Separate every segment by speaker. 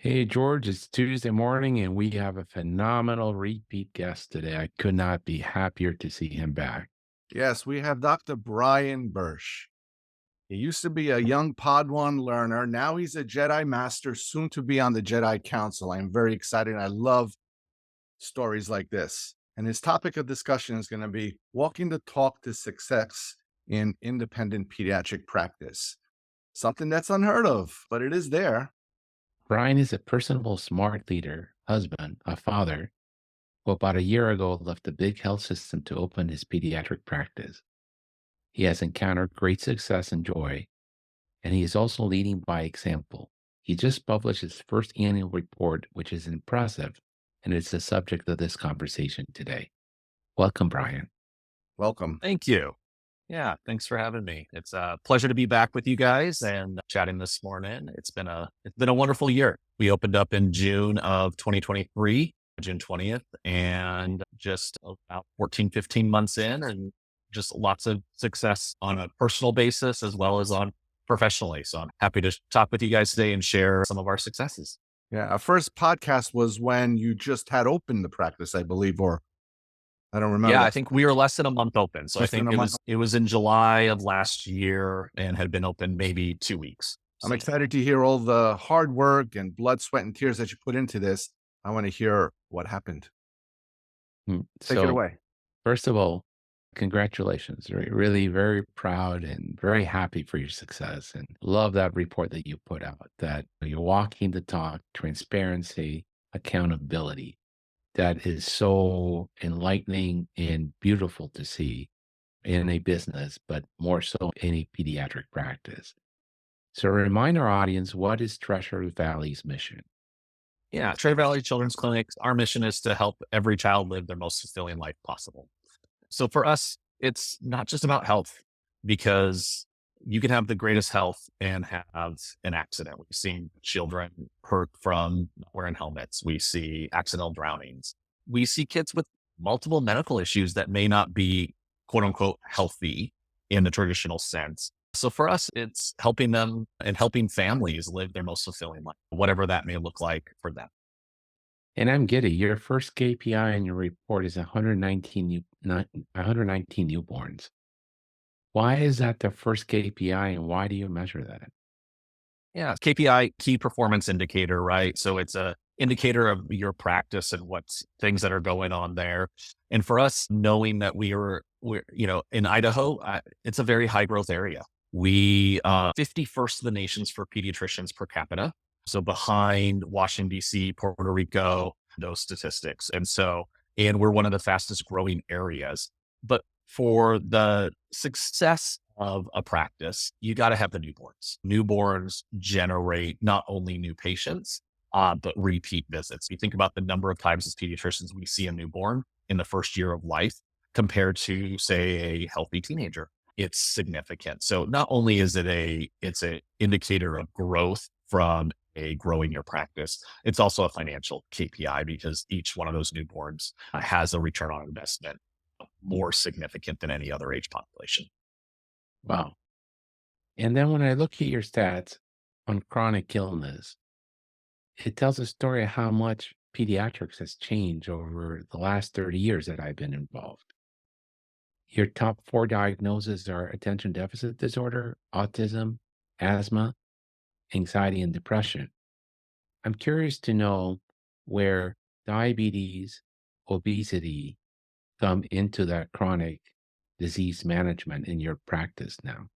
Speaker 1: Hey, George, it's Tuesday morning and we have a phenomenal repeat guest today. I could not be happier to see him back.
Speaker 2: Yes, we have Dr. Brian Birch. He used to be a young Padawan learner. Now he's a Jedi Master, soon to be on the Jedi Council. I'm very excited. I love stories like this. And his topic of discussion is going to be walking the talk to success in independent pediatric practice. Something that's unheard of, but it is there.
Speaker 1: Brian is a personable, smart leader, husband, a father, who about a year ago left the big health system to open his pediatric practice. He has encountered great success and joy, and he is also leading by example. He just published his first annual report, which is impressive, and it's the subject of this conversation today. Welcome, Brian.
Speaker 2: Welcome.
Speaker 3: Thank you. Yeah, thanks for having me. It's a pleasure to be back with you guys and chatting this morning. It's been a wonderful year. We opened up in June of 2023, June 20th, and just about 14, 15 months in, and just lots of success on a personal basis as well as on professionally. So I'm happy to talk with you guys today and share some of our successes.
Speaker 2: Yeah, our first podcast was when you just had opened the practice, I believe, or I don't remember
Speaker 3: Yeah,
Speaker 2: that.
Speaker 3: I think we were less than a month open. So I
Speaker 2: Less than
Speaker 3: think
Speaker 2: a
Speaker 3: it
Speaker 2: month.
Speaker 3: was it was in July of last year and had been open maybe 2 weeks.
Speaker 2: I'm
Speaker 3: So
Speaker 2: excited to hear all the hard work and blood, sweat, and tears that you put into this. I want to hear what happened. Take it
Speaker 1: So,
Speaker 2: away.
Speaker 1: first of all, congratulations. Really very proud and very happy for your success and love that report that you put out that you're walking the talk, transparency, accountability. That is so enlightening and beautiful to see in a business, but more so in a pediatric practice. So remind our audience, what is Treasure Valley's mission?
Speaker 3: yeah, Treasure Valley Children's Clinics, our mission is to help every child live their most fulfilling life possible. So for us, it's not just about health because you can have the greatest health and have an accident. We've seen children hurt from not wearing helmets. We see accidental drownings. We see kids with multiple medical issues that may not be quote unquote healthy in the traditional sense. So for us, it's helping them and helping families live their most fulfilling life, whatever that may look like for them.
Speaker 1: And I'm giddy. Your first KPI in your report is 119 newborns. Why is that the first KPI and why do you measure that?
Speaker 3: Yeah, KPI, key performance indicator, right? So it's a indicator of your practice and what's things that are going on there. And for us, knowing that we're in Idaho, it's a very high growth area. We 51st of the nations for pediatricians per capita, so behind Washington D.C., Puerto Rico, those statistics. And we're one of the fastest growing areas. But for the success of a practice, you got to have the newborns. Newborns generate not only new patients, but repeat visits. You think about the number of times as pediatricians we see a newborn in the first year of life compared to, say, a healthy teenager. It's significant. So not only is it's an indicator of growth from a growing your practice, it's also a financial KPI because each one of those newborns has a return on investment more significant than any other age population.
Speaker 1: Wow. And then when I look at your stats on chronic illness, it tells a story of how much pediatrics has changed over the last 30 years that I've been involved. Your top four diagnoses are attention deficit disorder, autism, asthma, anxiety, and depression. I'm curious to know where diabetes, obesity come into that chronic disease management in your practice now.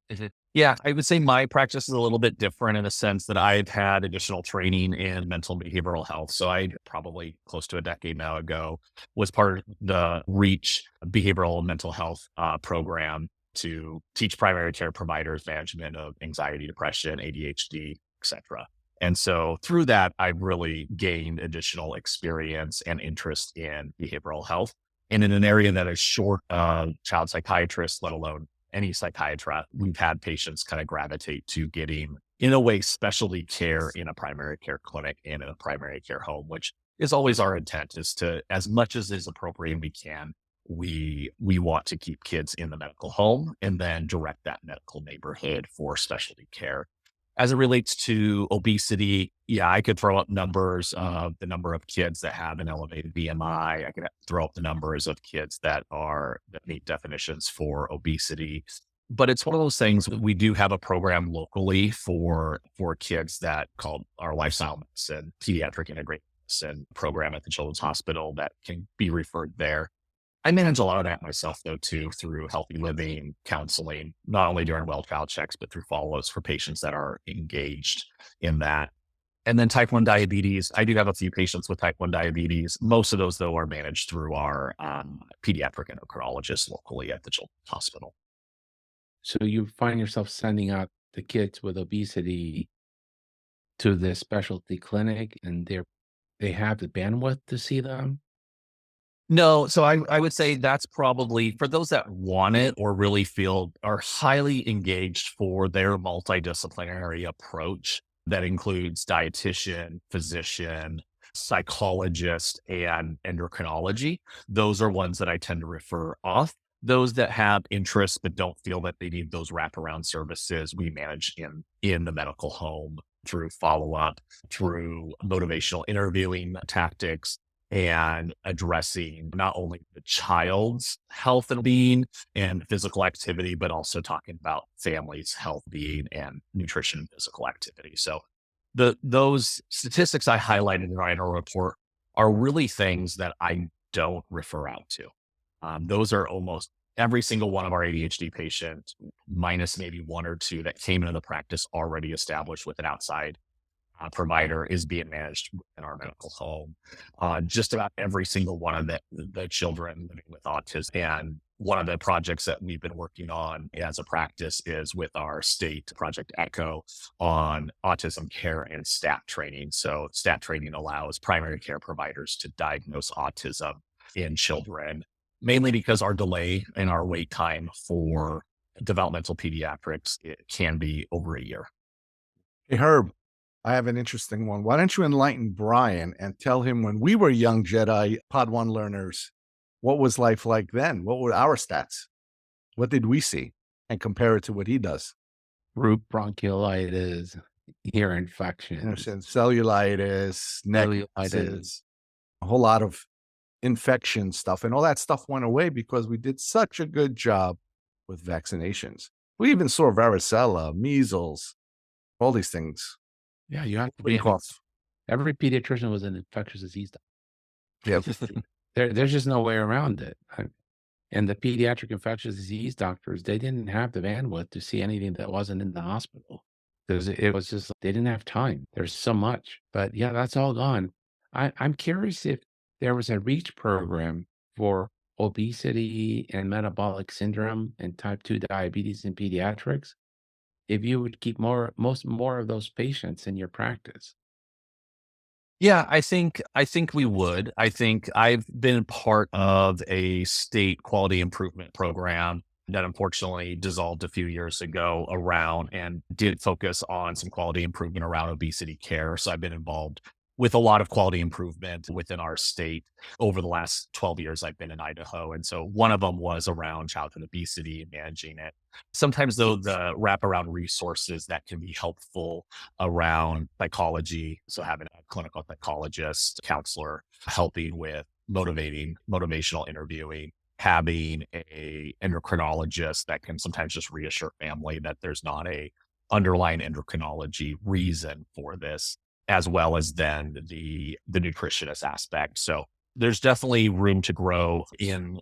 Speaker 3: Is it? Yeah, I would say my practice is a little bit different in the sense that I've had additional training in mental and behavioral health. So I probably close to a decade now ago was part of the REACH behavioral and mental health program to teach primary care providers management of anxiety, depression, ADHD, etc. And so through that, I've really gained additional experience and interest in behavioral health and in an area that is short of child psychiatrists, let alone any psychiatrist. We've had patients kind of gravitate to getting, in a way, specialty care in a primary care clinic and in a primary care home, which is always our intent is to, as much as is appropriate we can, we want to keep kids in the medical home and then direct that medical neighborhood for specialty care. As it relates to obesity, yeah, I could throw up numbers of the number of kids that have an elevated BMI. I could throw up the numbers of kids that meet definitions for obesity. But it's one of those things. We do have a program locally for kids that called our lifestyle medicine pediatric integrated medicine program at the Children's Hospital that can be referred there. I manage a lot of that myself, though, too, through healthy living, counseling, not only during well child checks, but through follow-ups for patients that are engaged in that. And then type 1 diabetes, I do have a few patients with type 1 diabetes. Most of those, though, are managed through our pediatric endocrinologist locally at the Children's Hospital.
Speaker 1: So you find yourself sending out the kids with obesity to this specialty clinic, and they have the bandwidth to see them?
Speaker 3: No, so I would say that's probably for those that want it or really feel are highly engaged for their multidisciplinary approach that includes dietitian, physician, psychologist, and endocrinology. Those are ones that I tend to refer off. Those that have interest but don't feel that they need those wraparound services, we manage in the medical home through follow-up, through motivational interviewing tactics, and addressing not only the child's health and being and physical activity, but also talking about families' health, being, and nutrition and physical activity. So those statistics I highlighted in our annual report are really things that I don't refer out to. Those are almost every single one of our ADHD patients, minus maybe one or two that came into the practice already established with an outside provider, is being managed in our medical home. Just about every single one of the children living with autism. And one of the projects that we've been working on as a practice is with our state project ECHO on autism care and STAT training. So STAT training allows primary care providers to diagnose autism in children, mainly because our delay in our wait time for developmental pediatrics, it can be over a year.
Speaker 2: Hey, Herb, I have an interesting one. Why don't you enlighten Brian and tell him when we were young Jedi Padawan learners, what was life like then? What were our stats? What did we see? And compare it to what he does.
Speaker 1: Root bronchiolitis, ear
Speaker 2: You know,
Speaker 1: infections,
Speaker 2: cellulitis, neck
Speaker 1: cellulitis.
Speaker 2: ulcers, a whole lot of infection stuff. And all that stuff went away because we did such a good job with vaccinations. We even saw varicella, measles, all these things.
Speaker 1: Yeah, you have to be
Speaker 2: Whooping cough.
Speaker 1: every pediatrician was an infectious disease
Speaker 2: Yep.
Speaker 1: doctor. There's just no way around it. And the pediatric infectious disease doctors, they didn't have the bandwidth to see anything that wasn't in the hospital because it was just they didn't have time. There's so much, but yeah, that's all gone. I'm curious if there was a REACH program for obesity and metabolic syndrome and type 2 diabetes in pediatrics. If you would keep more of those patients in your practice.
Speaker 3: Yeah, I think we would. I think I've been part of a state quality improvement program that unfortunately dissolved a few years ago around and did focus on some quality improvement around obesity care. So I've been involved with a lot of quality improvement within our state over the last 12 years I've been in Idaho. And so one of them was around childhood obesity and managing it. Sometimes though the wraparound resources that can be helpful around psychology. So having a clinical psychologist, counselor, helping with motivational interviewing, having a endocrinologist that can sometimes just reassure family that there's not a underlying endocrinology reason for this, as well as then the nutritionist aspect. So there's definitely room to grow in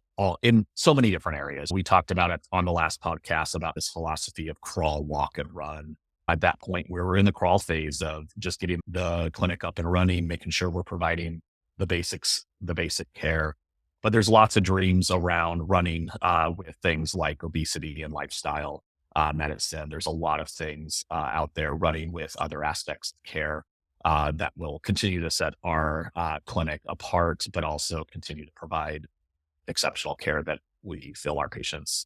Speaker 3: so many different areas. We talked about it on the last podcast about this philosophy of crawl, walk, and run. At that point, we were in the crawl phase of just getting the clinic up and running, making sure we're providing the basics, the basic care. But there's lots of dreams around running with things like obesity and lifestyle medicine. There's a lot of things out there running with other aspects of care that will continue to set our clinic apart, but also continue to provide exceptional care that we feel our patients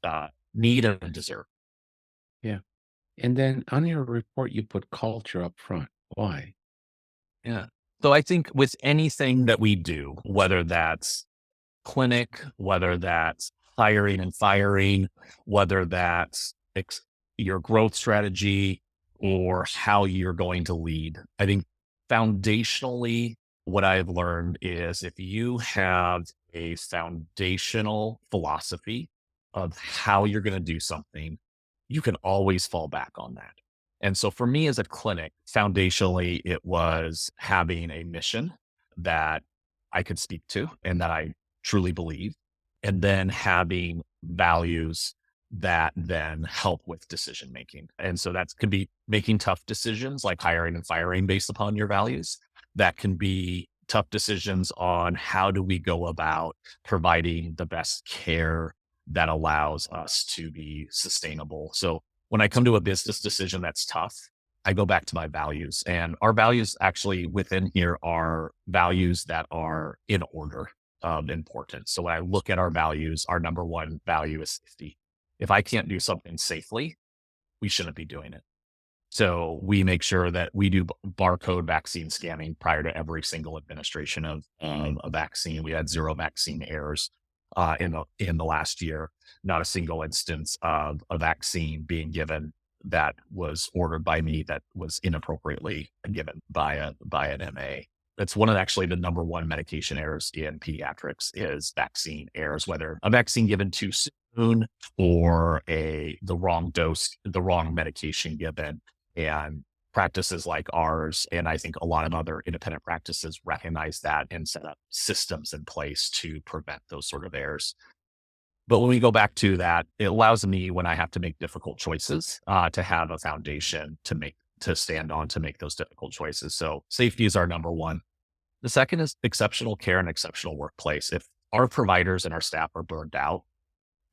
Speaker 3: need and deserve.
Speaker 1: Yeah. And then on your report, you put culture up front. Why?
Speaker 3: Yeah. So I think with anything that we do, whether that's clinic, whether that's hiring and firing, whether that's your growth strategy or how you're going to lead. I think foundationally, what I've learned is if you have a foundational philosophy of how you're going to do something, you can always fall back on that. And so for me as a clinic, foundationally, it was having a mission that I could speak to and that I truly believe, and then having values that then help with decision making. And so that could be making tough decisions like hiring and firing based upon your values. That can be tough decisions on how do we go about providing the best care that allows us to be sustainable. So when I come to a business decision that's tough, I go back to my values, and our values actually within here are values that are in order of importance. So when I look at our values, our number one value is safety. If I can't do something safely, we shouldn't be doing it. So we make sure that we do barcode vaccine scanning prior to every single administration of a vaccine. We had zero vaccine errors in the last year, not a single instance of a vaccine being given that was ordered by me that was inappropriately given by an MA. That's one of actually the number one medication errors in pediatrics is vaccine errors, whether a vaccine given too soon or the wrong dose, the wrong medication given. And practices like ours, and I think a lot of other independent practices recognize that and set up systems in place to prevent those sort of errors. But when we go back to that, it allows me when I have to make difficult choices to have a foundation to stand on to make those difficult choices. So safety is our number one. The second is exceptional care and exceptional workplace. If our providers and our staff are burned out,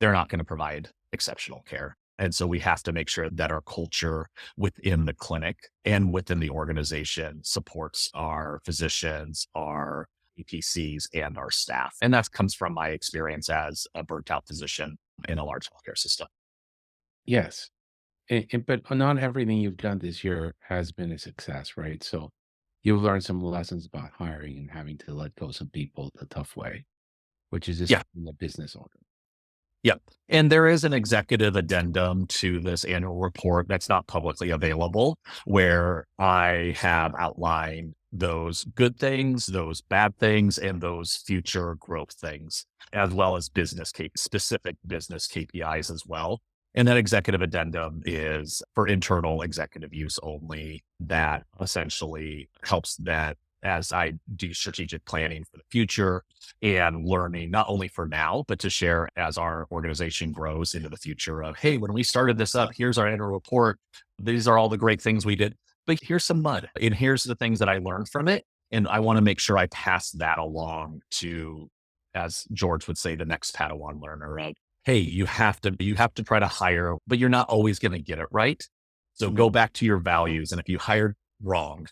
Speaker 3: they're not going to provide exceptional care. And so we have to make sure that our culture within the clinic and within the organization supports our physicians, our EPCs, and our staff. And that comes from my experience as a burnt out physician in a large healthcare system.
Speaker 1: Yes. But not everything you've done this year has been a success, right? So you've learned some lessons about hiring and having to let go some people the tough way, which is just
Speaker 3: Yeah.
Speaker 1: being a business owner.
Speaker 3: Yep. And there is an executive addendum to this annual report that's not publicly available, where I have outlined those good things, those bad things, and those future growth things, as well as specific business KPIs as well. And that executive addendum is for internal executive use only. That essentially helps that as I do strategic planning for the future and learning not only for now, but to share as our organization grows into the future of, hey, when we started this up, here's our annual report. These are all the great things we did, but here's some mud and here's the things that I learned from it. And I want to make sure I pass that along to, as George would say, the next Padawan learner of, hey, you have to try to hire, but you're not always going to get it right. So
Speaker 1: Mhm.
Speaker 3: go back to your values. And if you hired wrong,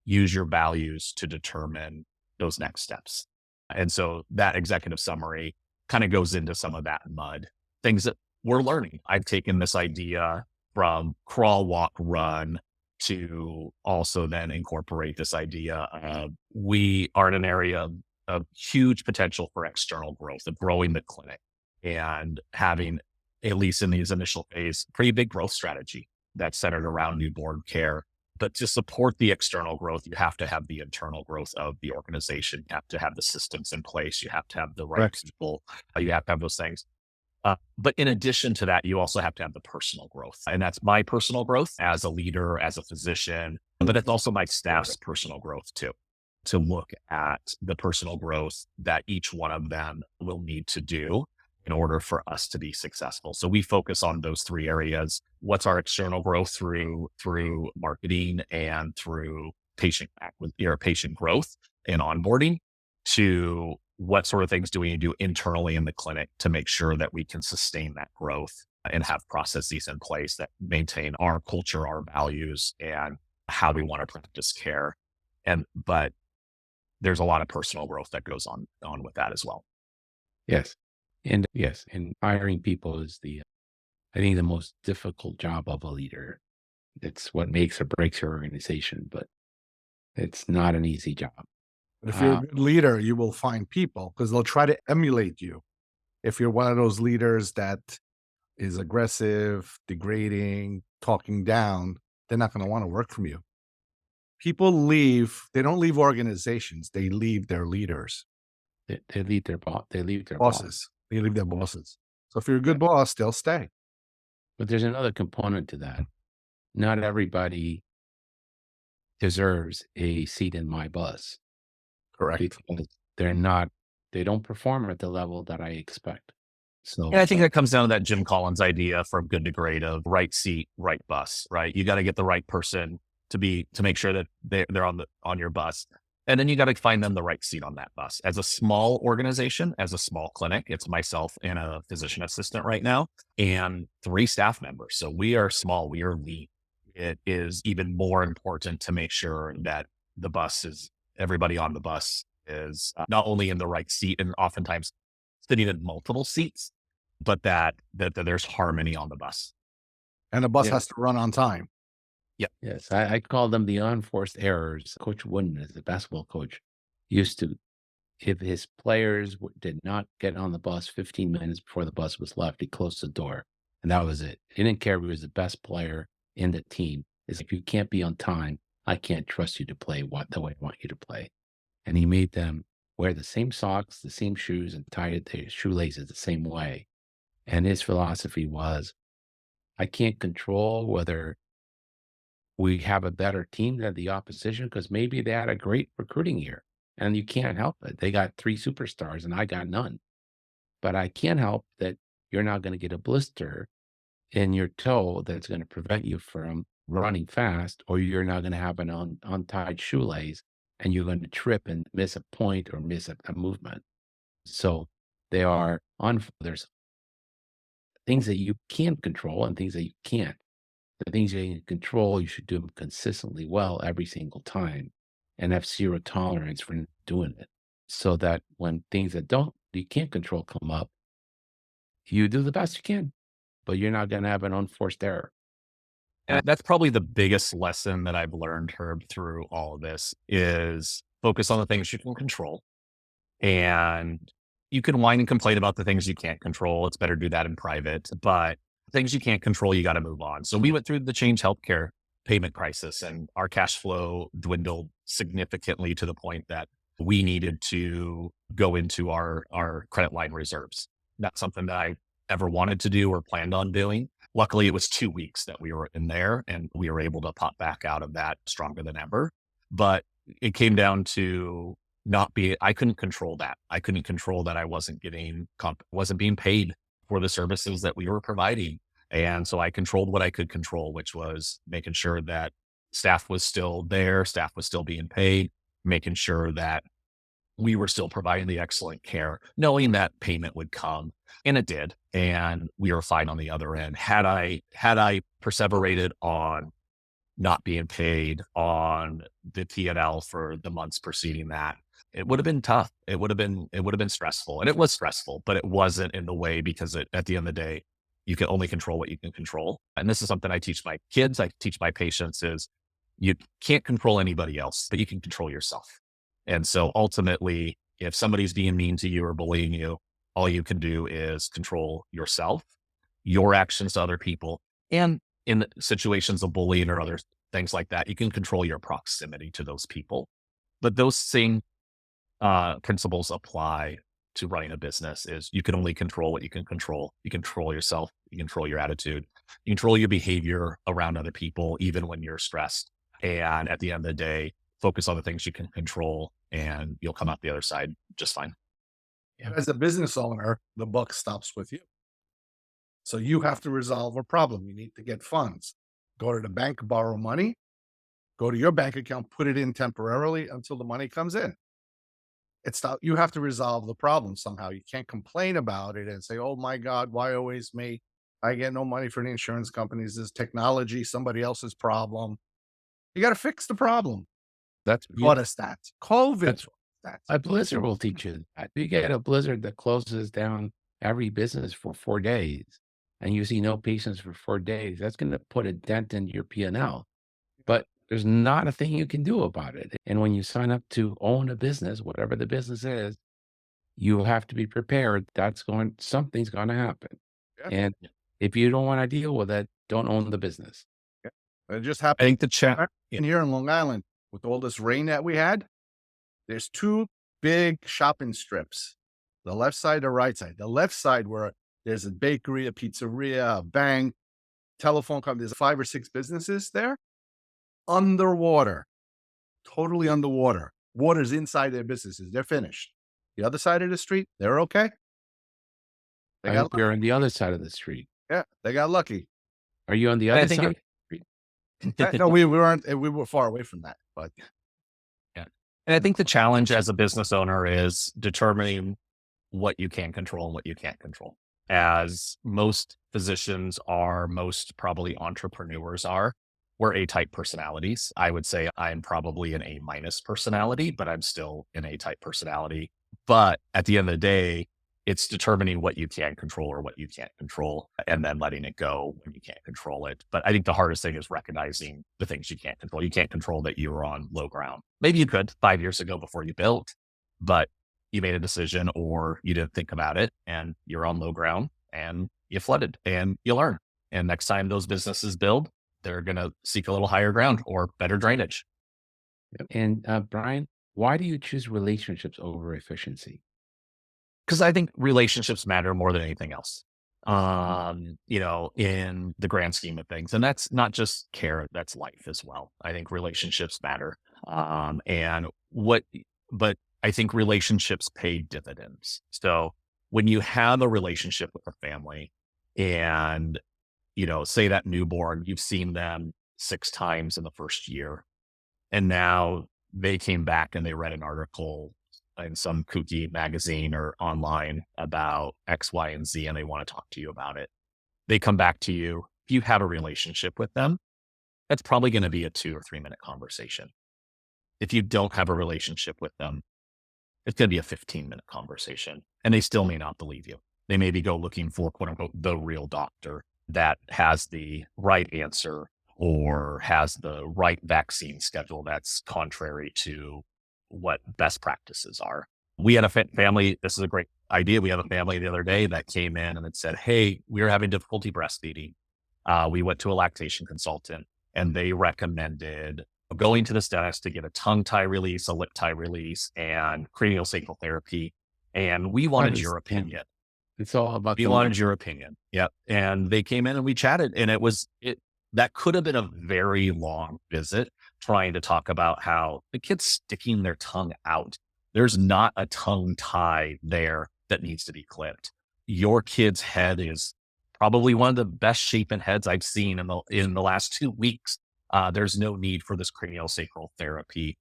Speaker 3: use your values to determine those next steps. And so that executive summary kind of goes into some of that mud, things that we're learning. I've taken this idea from crawl, walk, run to also then incorporate this idea of we are in an area of huge potential for external growth, of growing the clinic and having, at least in these initial phase, pretty big growth strategy that's centered around newborn care. But to support the external growth, you have to have the internal growth of the organization. You have to have the systems in place. You have to have the right
Speaker 2: Correct.
Speaker 3: people. You have to have those things. But in addition to that, you also have to have the personal growth. And that's my personal growth as a leader, as a physician, but it's also my staff's personal growth too, to look at the personal growth that each one of them will need to do in order for us to be successful. So we focus on those three areas. What's our external growth through marketing and through patient growth and onboarding, to what sort of things do we need to do internally in the clinic to make sure that we can sustain that growth and have processes in place that maintain our culture, our values, and how we want to practice care. But there's a lot of personal growth that goes on with that as well.
Speaker 1: Yes. And yes, and hiring people is I think the most difficult job of a leader. It's what makes or breaks your organization, but it's not an easy job.
Speaker 2: But if you're a
Speaker 1: Uh,
Speaker 2: good leader, you will find people because they'll try to emulate you. If you're one of those leaders that is aggressive, degrading, talking down, they're not going to want to work from you. People leave, they don't leave organizations, they leave their leaders,
Speaker 1: They leave their boss.
Speaker 2: bosses. They leave their bosses. So if you're a
Speaker 1: Yeah.
Speaker 2: good boss, they'll stay.
Speaker 1: But there's another component to that. Not everybody deserves a seat in my bus
Speaker 2: Correct.
Speaker 1: because they're not they don't perform at the level that I expect.
Speaker 3: And
Speaker 1: So,
Speaker 3: I think that comes down to that Jim Collins idea from Good to Great of right seat, right bus, right? You got to get the right person to make sure that they're on your bus. And then you got to find them the right seat on that bus. As a small organization, as a small clinic, it's myself and a physician assistant right now and 3 staff members. So we are small, we are lean. It is even more important to make sure that the bus is everybody on the bus is not only in the right seat and oftentimes sitting in multiple seats, but that there's harmony on the bus.
Speaker 2: And the bus
Speaker 1: yeah,
Speaker 2: has to run on time.
Speaker 3: Yep.
Speaker 1: yes, I call them the unforced errors. Coach Wooden, as the basketball coach, used to if his players did not get on the bus 15 minutes before the bus was left, he closed the door, and that was it. He didn't care if he was the best player in the team. It's like, "You can't be on time. I can't trust you to play the way I want you to play." And he made them wear the same socks, the same shoes, and tie their shoelaces the same way. And his philosophy was, "I can't control whether we have a better team than the opposition because maybe they had a great recruiting year, and you can't help it. They got 3 superstars and I got none. But I can help that you're not gonna get a blister in your toe that's gonna prevent you from running fast, or you're not gonna have an untied shoelace, and you're gonna trip and miss a point or miss a movement." So, they are there's things that you can control and things that you can't. The things you can control, you should do them consistently well every single time and have zero tolerance for doing it. So that when things that don't you can't control come up, you do the best you can, but you're not gonna have an unforced error.
Speaker 3: And that's probably the biggest lesson that I've learned, Herb, through all of this is focus on the things you can control. And you can whine and complain about the things you can't control. It's better to do that in private, but things you can't control, you got to move on. So we went through the Change Healthcare payment crisis and our cash flow dwindled significantly to the point that we needed to go into our credit line reserves. Not something that I ever wanted to do or planned on doing. Luckily, it was 2 weeks that we were in there and we were able to pop back out of that stronger than ever. But it came down to not be I couldn't control that. I couldn't control that I wasn't getting wasn't being paid for the services that we were providing. And so I controlled what I could control, which was making sure that staff was still there, staff was still being paid, making sure that we were still providing the excellent care, knowing that payment would come. And it did. And we were fine on the other end. Had I perseverated on not being paid on the P&L for the months preceding that, it would have been tough. It would have been stressful. And it was stressful, but it wasn't in the way because at the end of the day, you can only control what you can control. And this is something I teach my kids, I teach my patients is you can't control anybody else, but you can control yourself. And so ultimately, if somebody's being mean to you or bullying you, all you can do is control yourself, your actions to other people, and in situations of bullying or other things like that, you can control your proximity to those people. But those same principles apply to running a business is you can only control what you can control. You control yourself, you control your attitude, you control your behavior around other people, even when you're stressed. And at the end of the day, focus on the things you can control and you'll come out the other side just fine.
Speaker 1: Yeah.
Speaker 2: As a business owner, the buck stops with you. So you have to resolve a problem. You need to get funds. Go to the bank, borrow money, go to your bank account, put it in temporarily until the money comes in. It's not, you have to resolve the problem somehow. You can't complain about it and say, "Oh my God, why always me? I get no money from the insurance companies. This technology, somebody else's problem." You got to fix the problem.
Speaker 1: That's
Speaker 2: Taught us that. COVID
Speaker 1: that's
Speaker 2: taught us that.
Speaker 1: a blizzard will teach you that. You get a blizzard that closes down every business for 4 days, and you see no patients for 4 days, that's gonna put a dent in your P&L, but there's not a thing you can do about it, and when you sign up to own a business, whatever the business is, you have to be prepared. Something's gonna happen,
Speaker 2: Yeah.
Speaker 1: and if you don't wanna deal with it, don't own the business.
Speaker 2: It just
Speaker 3: I
Speaker 2: happened
Speaker 3: think the chat. Yeah.
Speaker 2: here in Long Island with all this rain that we had. There's two big shopping strips, the left side, the right side. The left side where there's a bakery, a pizzeria, a bank, telephone company. There's 5 or 6 businesses there underwater, totally underwater. Water's inside their businesses. They're finished. The other side of the street, they're okay. They
Speaker 1: I
Speaker 2: got
Speaker 1: hope
Speaker 2: lucky.
Speaker 1: you're on the other side of the street.
Speaker 2: Yeah, they got lucky.
Speaker 1: Are you on the
Speaker 3: And I
Speaker 1: other
Speaker 3: think
Speaker 1: side of the street?
Speaker 2: No, we weren't. We were far away from that, but
Speaker 3: yeah. And I think the challenge as a business owner is determining what you can control and what you can't control. As most physicians are, most probably entrepreneurs are, we're A-type personalities. I would say I'm probably an A- personality, but I'm still an A-type personality. But at the end of the day, it's determining what you can control or what you can't control and then letting it go when you can't control it. But I think the hardest thing is recognizing the things you can't control. You can't control that you were on low ground. Maybe you could 5 years ago before you built, but you made a decision or you didn't think about it and you're on low ground and you flooded and you learn. And next time those businesses build, they're going to seek a little higher ground or better drainage.
Speaker 1: Yep. And Brian, why do you choose relationships over efficiency?
Speaker 3: Because I think relationships matter more than anything else. In the grand scheme of things. And that's not just care, that's life as well. I think relationships matter. And what, but I think relationships pay dividends. So when you have a relationship with a family and, say that newborn, you've seen them 6 times in the first year, and now they came back and they read an article in some kooky magazine or online about X, Y, and Z, and they want to talk to you about it. They come back to you. If you have a relationship with them, that's probably going to be a 2 or 3 minute conversation. If you don't have a relationship with them, it's going to be a 15-minute conversation, and they still may not believe you. They maybe go looking for quote unquote the real doctor that has the right answer or has the right vaccine schedule that's contrary to what best practices are. We had a family. This is a great idea. We had a family the other day that came in and it said, "Hey, we're having difficulty breastfeeding." We went to a lactation consultant and they recommended going to the dentist to get a tongue tie release, a lip tie release, and cranial sacral therapy. And we
Speaker 1: How
Speaker 3: wanted
Speaker 1: does
Speaker 3: your opinion.
Speaker 1: It's all about
Speaker 3: We
Speaker 1: the
Speaker 3: wanted
Speaker 1: money.
Speaker 3: your opinion. Yep. And they came in and we chatted, and that could have been a very long visit trying to talk about how the kid's sticking their tongue out. There's not a tongue tie there that needs to be clipped. Your kid's head is probably one of the best shapen heads I've seen in the last 2 weeks. There's no need for this cranial sacral therapy.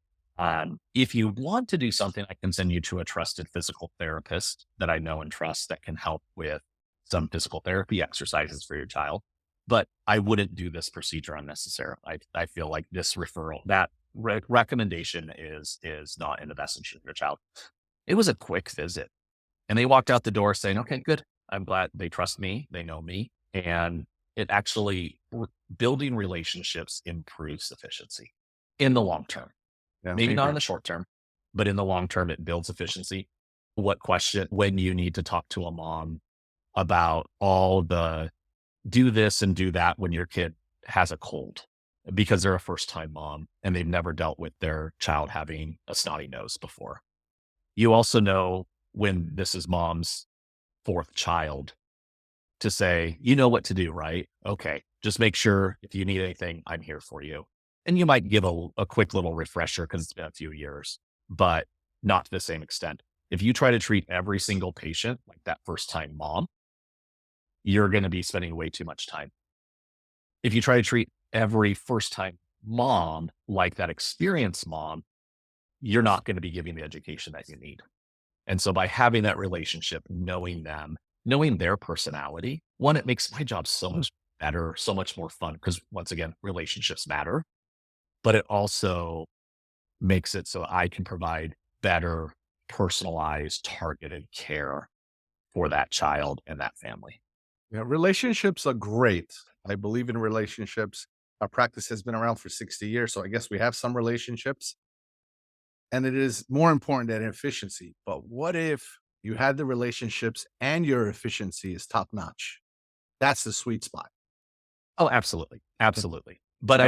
Speaker 3: If you want to do something, I can send you to a trusted physical therapist that I know and trust that can help with some physical therapy exercises for your child. But I wouldn't do this procedure unnecessarily. I feel like this referral, that recommendation is not in the best interest of your child. It was a quick visit, and they walked out the door saying, "Okay, good. I'm glad they trust me. They know me." And it actually building relationships improves efficiency in the long term.
Speaker 2: yeah, I
Speaker 3: Maybe not in
Speaker 2: agree.
Speaker 3: the short term, but in the long term, it builds efficiency. When you need to talk to a mom about all the do this and do that when your kid has a cold because they're a first time mom and they've never dealt with their child having a snotty nose before. You also know when this is mom's fourth child to say, you know what to do, right? Okay. Just make sure if you need anything, I'm here for you. And you might give a quick little refresher because it's been a few years, but not to the same extent. If you try to treat every single patient like that first time mom, you're going to be spending way too much time. If you try to treat every first time mom like that experienced mom, you're not going to be giving the education that you need. And so by having that relationship, knowing them, knowing their personality, one, it makes my job so much better, so much more fun. Because once again, relationships matter, but it also makes it so I can provide better, personalized, targeted care for that child and that family.
Speaker 2: Yeah, relationships are great. I believe in relationships. Our practice has been around for 60 years, so I guess we have some relationships. And it is more important than efficiency. But what if you had the relationships and your efficiency is top notch? That's the sweet spot.
Speaker 3: Oh, absolutely. Absolutely. But
Speaker 2: That was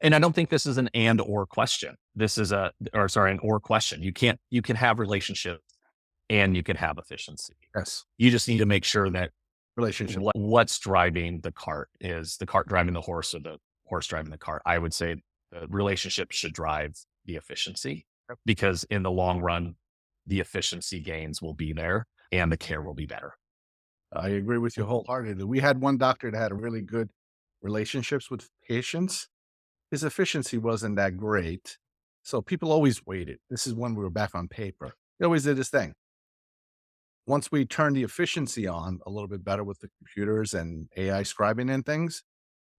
Speaker 3: I don't think this is an and or question. This is an or question. You can have relationships and you can have efficiency.
Speaker 2: yes,
Speaker 3: You just need to make sure that
Speaker 2: relationship.
Speaker 3: what's driving the cart is the cart driving the horse or the horse driving the cart. I would say the relationship should drive the efficiency because in the long run, the efficiency gains will be there and the care will be better.
Speaker 2: I agree with you wholeheartedly. We had one doctor that had really good relationships with patients. His efficiency wasn't that great. So people always waited. This is when we were back on paper. He always did his thing. Once we turned the efficiency on a little bit better with the computers and AI scribing and things,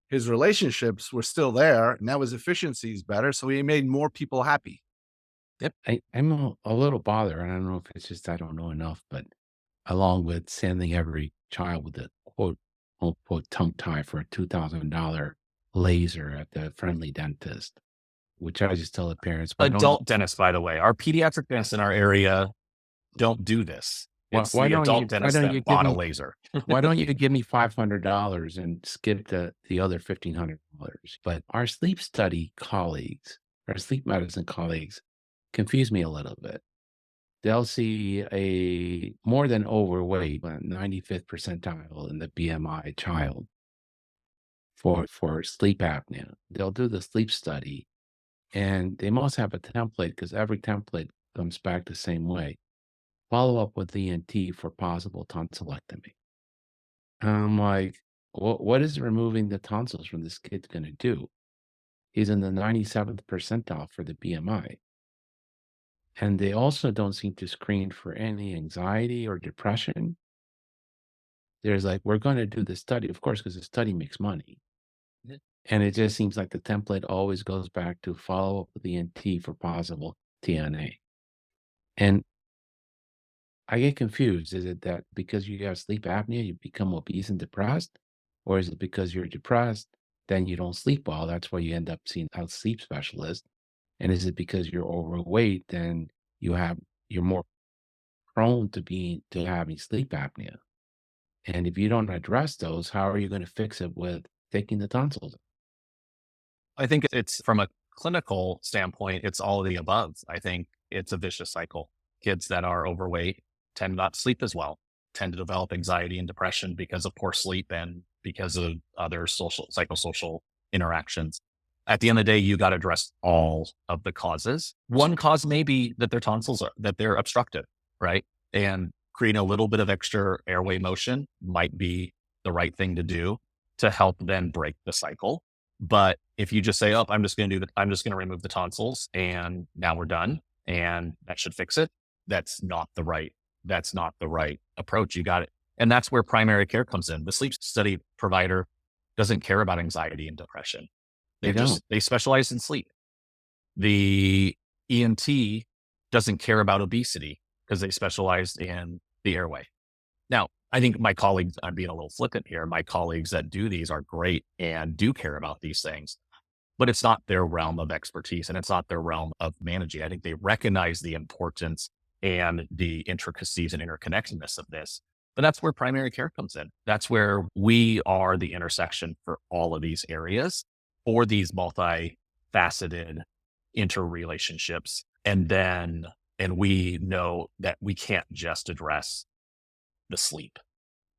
Speaker 2: his relationships were still there. Now his efficiency is better. So he made more people happy.
Speaker 3: Yep.
Speaker 1: I'm a little bothered. I don't know if it's just I don't know enough, but along with sending every child with a quote unquote tongue tie for a $2,000 laser at the friendly dentist, which I just tell the parents, why don't you
Speaker 3: Adult dentists, by the way, our pediatric dentists in our area don't do this. It's the adult
Speaker 1: why
Speaker 3: dentists
Speaker 1: don't you
Speaker 3: that
Speaker 1: give
Speaker 3: bought a
Speaker 1: me
Speaker 3: laser.
Speaker 1: why don't you give me $500 and skip the other $1,500? But our sleep medicine colleagues confuse me a little bit. They'll see a more than overweight, 95th percentile in the BMI child for sleep apnea. They'll do the sleep study, and they must have a template because every template comes back the same way. Follow up with ENT for possible tonsillectomy. And I'm like, what is removing the tonsils from this kid going to do? He's in the 97th percentile for the BMI. And they also don't seem to screen for any anxiety or depression. There's like, we're going to do the study, of course, because the study makes money.
Speaker 3: Yeah.
Speaker 1: And it just seems like the template always goes back to follow up with the NT for possible TNA. And I get confused. Is it that because you have sleep apnea, you become obese and depressed? Or is it because you're depressed, then you don't sleep well? That's why you end up seeing a sleep specialist. And is it because you're overweight, then you're more prone to having sleep apnea? And if you don't address those, how are you going to fix it with taking the tonsils?
Speaker 3: I think it's from a clinical standpoint, it's all of the above. I think it's a vicious cycle. Kids that are overweight tend not to sleep as well, tend to develop anxiety and depression because of poor sleep and because of other psychosocial interactions. At the end of the day, you got to address all of the causes. One cause may be that their tonsils are, that they're obstructed, right? And creating a little bit of extra airway motion might be the right thing to do to help then break the cycle. But if you just say, "Oh, I'm just going to remove the tonsils and now we're done and that should fix it." That's not the right approach. You got it. And that's where primary care comes in. The sleep study provider doesn't care about anxiety and depression.
Speaker 1: They don't.
Speaker 3: They specialize in sleep. The ENT doesn't care about obesity because they specialize in the airway. Now, I think my colleagues, I'm being a little flippant here. My colleagues that do these are great and do care about these things, but it's not their realm of expertise and it's not their realm of managing. I think they recognize the importance and the intricacies and interconnectedness of this. But that's where primary care comes in. That's where we are the intersection for all of these areas for these multifaceted interrelationships. And we know that we can't just address the sleep.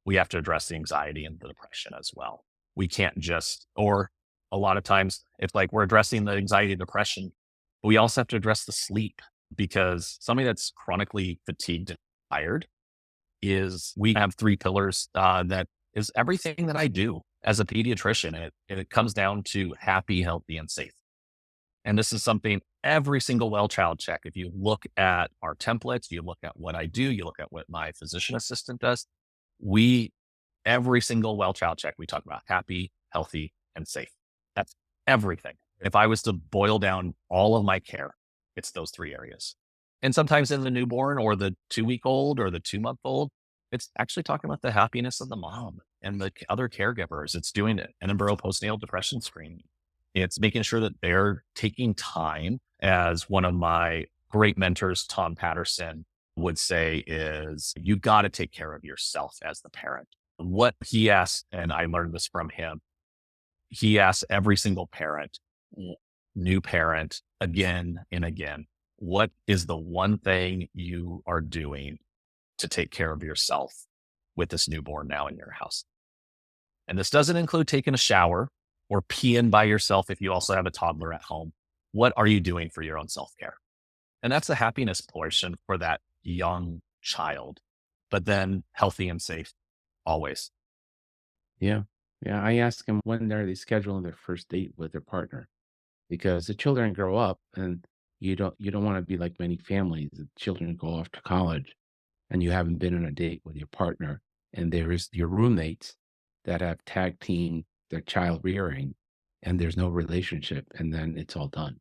Speaker 3: We have to address the anxiety and the depression as well. We can't just, or a lot of times it's like we're addressing the anxiety and depression, but we also have to address the sleep because somebody that's chronically fatigued and tired we have three pillars that is everything that I do as a pediatrician. It comes down to happy, healthy, and safe. And this is something every single well child check. If you look at our templates, you look at what I do, you look at what my physician assistant does, every single well child check, we talk about happy, healthy, and safe. That's everything. If I was to boil down all of my care, it's those three areas. And sometimes in the newborn or the 2-week old or the 2-month old, it's actually talking about the happiness of the mom and the other caregivers. It's doing an Edinburgh postnatal depression screening. It's making sure that they're taking time, as one of my great mentors, Tom Patterson, would say is you got to take care of yourself as the parent. What he asked, and I learned this from him, he asks every single parent, new parent, again and again, what is the one thing you are doing to take care of yourself with this newborn now in your house? And this doesn't include taking a shower or peeing by yourself if you also have a toddler at home. What are you doing for your own self care? And that's the happiness portion for that young child, but then healthy and safe always.
Speaker 1: Yeah. Yeah. I ask them when are they scheduling their first date with their partner because the children grow up and you don't want to be like many families. The children go off to college and you haven't been on a date with your partner, and there is your roommates that have tag team their child rearing, and there's no relationship, and then it's all done.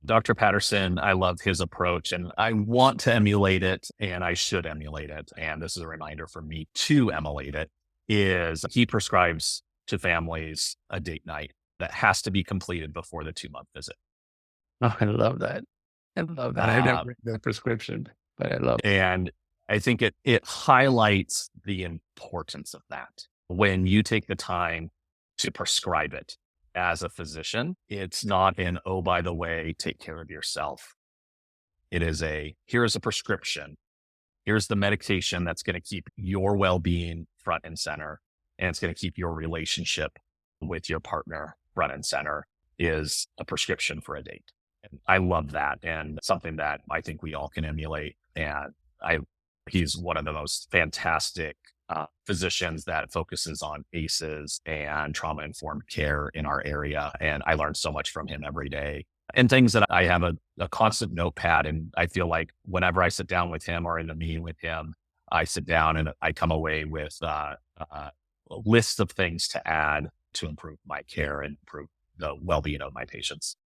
Speaker 3: Dr. Patterson, I love his approach and I want to emulate it and I should emulate it. And this is a reminder for me to emulate it is he prescribes to families a date night that has to be completed before the 2-month visit.
Speaker 1: Oh, I love that. I love that. I've never
Speaker 3: Uh,
Speaker 1: read that prescription, but I love it.
Speaker 3: and I think it highlights the importance of that. When you take the time to prescribe it as a physician, it's not an, oh, by the way, take care of yourself. It is a, here's a prescription. Here's the medication that's going to keep your well being front and center. And it's going to keep your relationship with your partner front and center is a prescription for a date. And I love that. And something that I think we all can emulate. And I, he's one of the most fantastic physicians that focuses on ACEs and trauma informed care in our area. And I learn so much from him every day and things that I have a constant notepad. And I feel like whenever I sit down with him or in a meeting with him, I sit down and I come away with a list of things to add to improve my care and improve the well-being of my patients.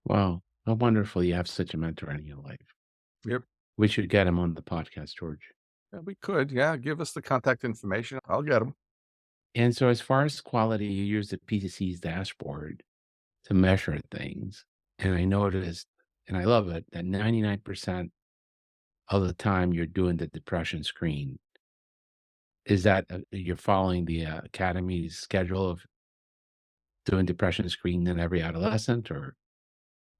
Speaker 1: Wow. How wonderful you have such a mentor in your life.
Speaker 2: Yep.
Speaker 1: We should get him on the podcast, George.
Speaker 2: Yeah, we could. Yeah. Give us the contact information. I'll get them.
Speaker 1: And so as far as quality, you use the PTC's dashboard to measure things. And I noticed, and I love it, that 99% of the time you're doing the depression screen. Is that you're following the academy's schedule of doing depression screening in every adolescent, or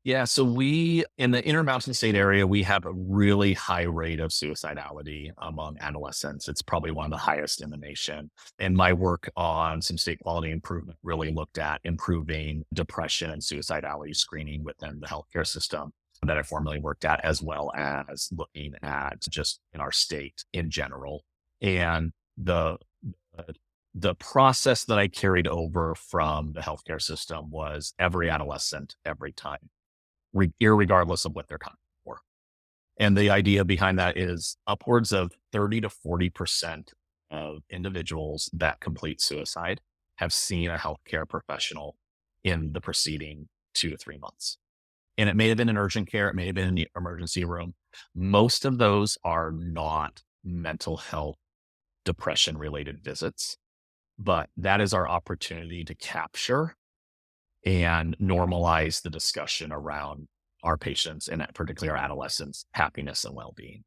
Speaker 3: Yeah, so we in the Intermountain State area, we have a really high rate of suicidality among adolescents. It's probably one of the highest in the nation. And my work on some state quality improvement really looked at improving depression and suicidality screening within the healthcare system that I formerly worked at, as well as looking at just in our state in general. And the process that I carried over from the healthcare system was every adolescent, every time irregardless of what they're coming for. And the idea behind that is upwards of 30 to 40% of individuals that complete suicide have seen a healthcare professional in the preceding 2 to 3 months. And it may have been in urgent care, it may have been in the emergency room. Most of those are not mental health, depression related visits, but that is our opportunity to capture and normalize the discussion around our patients and particularly our adolescents' happiness and well-being.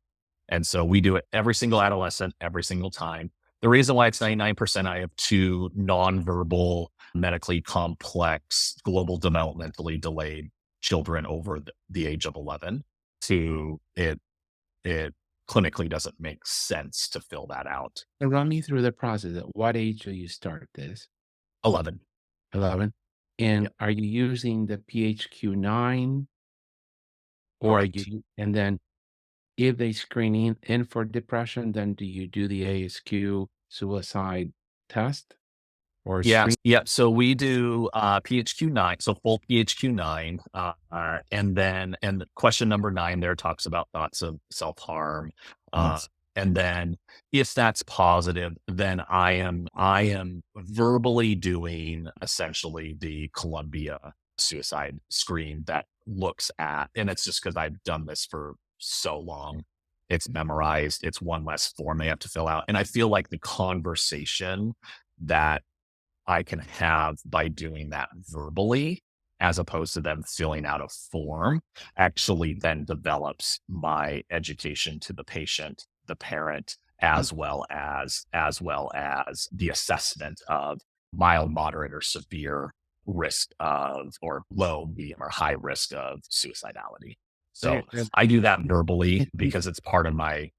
Speaker 3: And so we do it every single adolescent, every single time. The reason why it's 99%, I have two nonverbal, medically complex, global developmentally delayed children over the age of 11. So it clinically doesn't make sense to fill that out.
Speaker 1: run me through the process. At what age do you start this?
Speaker 3: 11.
Speaker 1: 11. And are you using the PHQ-9, or are
Speaker 3: Correct.
Speaker 1: you, and then if they screen in for depression, then do you do the ASQ suicide test or
Speaker 3: Yeah.
Speaker 1: screen?
Speaker 3: Yeah. So we do PHQ-9, so full PHQ-9. And question number 9 there talks about thoughts of self-harm. Uh,
Speaker 1: Yes.
Speaker 3: and then if that's positive, then I am verbally doing essentially the Columbia suicide screen that looks at, and it's just because I've done this for so long. It's memorized. It's one less form they have to fill out. And I feel like the conversation that I can have by doing that verbally, as opposed to them filling out a form, actually then develops my education to the patient, the parent, as well as the assessment of mild, moderate, or severe risk of, or low, medium, or high risk of suicidality. So
Speaker 1: And
Speaker 3: I do that verbally
Speaker 1: it
Speaker 3: because it's part of my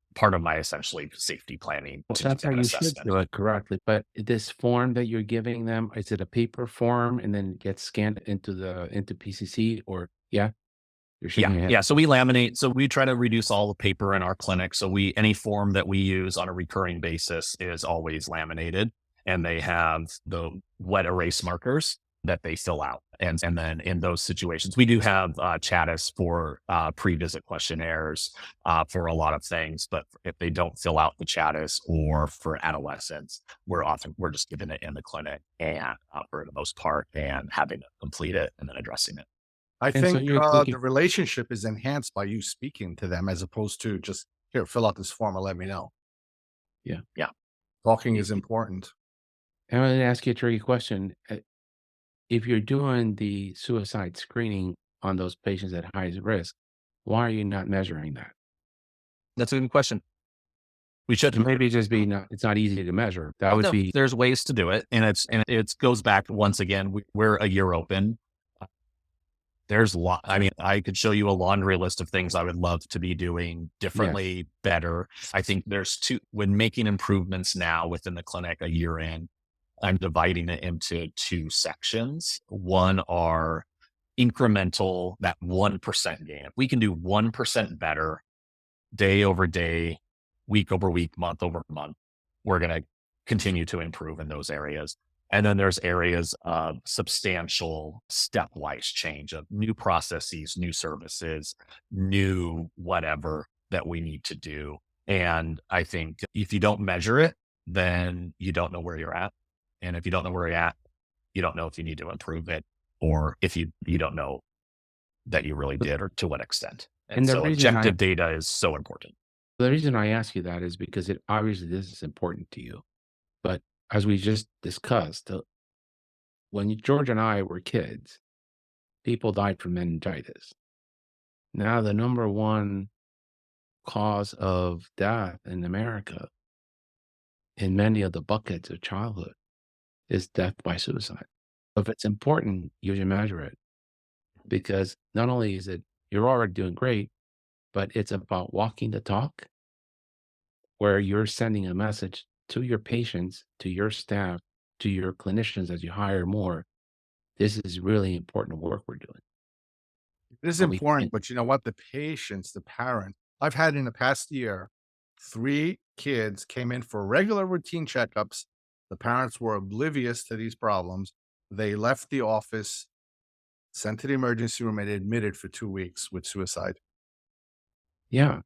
Speaker 3: essentially safety planning
Speaker 1: well,
Speaker 3: to do
Speaker 1: that's how
Speaker 3: that
Speaker 1: you should
Speaker 3: assessment.
Speaker 1: do it correctly, but this form that you're giving them, is it a paper form and then it gets scanned into PCC or yeah? You're
Speaker 3: Yeah,
Speaker 1: shaking your head.
Speaker 3: yeah. So we laminate. So we try to reduce all the paper in our clinic. So any form that we use on a recurring basis is always laminated, and they have the wet erase markers that they fill out. And then in those situations, we do have Chattis for pre-visit questionnaires for a lot of things. But if they don't fill out the Chattis or for adolescents, we're just giving it in the clinic and for the most part and having to complete it and then addressing it.
Speaker 2: I
Speaker 1: And so
Speaker 2: think
Speaker 1: you're looking
Speaker 2: the relationship is enhanced by you speaking to them as opposed to just here, fill out this form and let me know.
Speaker 1: yeah.
Speaker 3: Yeah.
Speaker 2: Talking
Speaker 1: I
Speaker 2: is important.
Speaker 1: I'm gonna ask you a tricky question. If you're doing the suicide screening on those patients at highest risk, why are you not measuring that?
Speaker 3: That's a good question. We should.
Speaker 1: And maybe it's not easy to measure. That would
Speaker 3: No,
Speaker 1: be
Speaker 3: there's ways to do it, and it goes back once again. We're a year open. There's a lot. I mean, I could show you a laundry list of things I would love to be doing
Speaker 1: yes.
Speaker 3: differently, better. I think there's when making improvements now within the clinic a year in, I'm dividing it into two sections. One are incremental, that 1% gain. If we can do 1% better day over day, week over week, month over month, we're going to continue to improve in those areas. And then there's areas of substantial stepwise change of new processes, new services, new whatever that we need to do. And I think if you don't measure it, then you don't know where you're at. And if you don't know where you're at, you don't know if you need to improve it or if you don't know that you really
Speaker 1: But
Speaker 3: did or to what extent. And
Speaker 1: and
Speaker 3: so objective data is so important.
Speaker 1: the reason I ask you that is because it obviously this is important to you. But as we just discussed, when George and I were kids, people died from meningitis. Now the number one cause of death in America in many of the buckets of childhood is death by suicide. If it's important, you should measure it because not only is it you're already doing great, but it's about walking the talk where you're sending a message to your patients, to your staff, to your clinicians as you hire more. This is really important work we're doing.
Speaker 2: It is
Speaker 1: And we
Speaker 2: important,
Speaker 1: can't,
Speaker 2: but you know what? The patients, the parent. I've had in the past year, 3 kids came in for regular routine checkups. The parents were oblivious to these problems. They left the office, sent to the emergency room, and admitted for 2 weeks with suicide.
Speaker 1: yeah,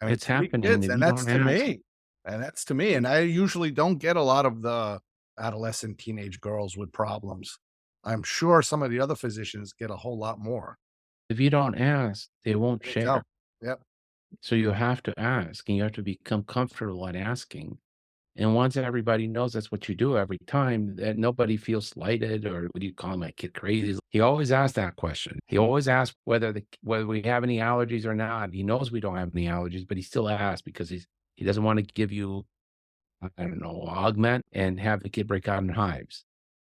Speaker 2: I mean,
Speaker 1: it's
Speaker 2: 3
Speaker 1: happening.
Speaker 2: kids,
Speaker 1: If
Speaker 2: and
Speaker 1: you
Speaker 2: that's
Speaker 1: don't
Speaker 2: to
Speaker 1: ask,
Speaker 2: me, and that's to me, and I usually don't get a lot of the adolescent teenage girls with problems. I'm sure some of the other physicians get a whole lot more.
Speaker 1: if you don't ask, they won't
Speaker 2: They tell.
Speaker 1: share.
Speaker 2: Yep.
Speaker 1: So you have to ask and you have to become comfortable at asking. And once everybody knows that's what you do every time, that nobody feels slighted or what do you call my kid crazy? He always asks that question. He always asks whether we have any allergies or not. He knows we don't have any allergies, but he still asks because he doesn't want to give you I don't know augment and have the kid break out in hives.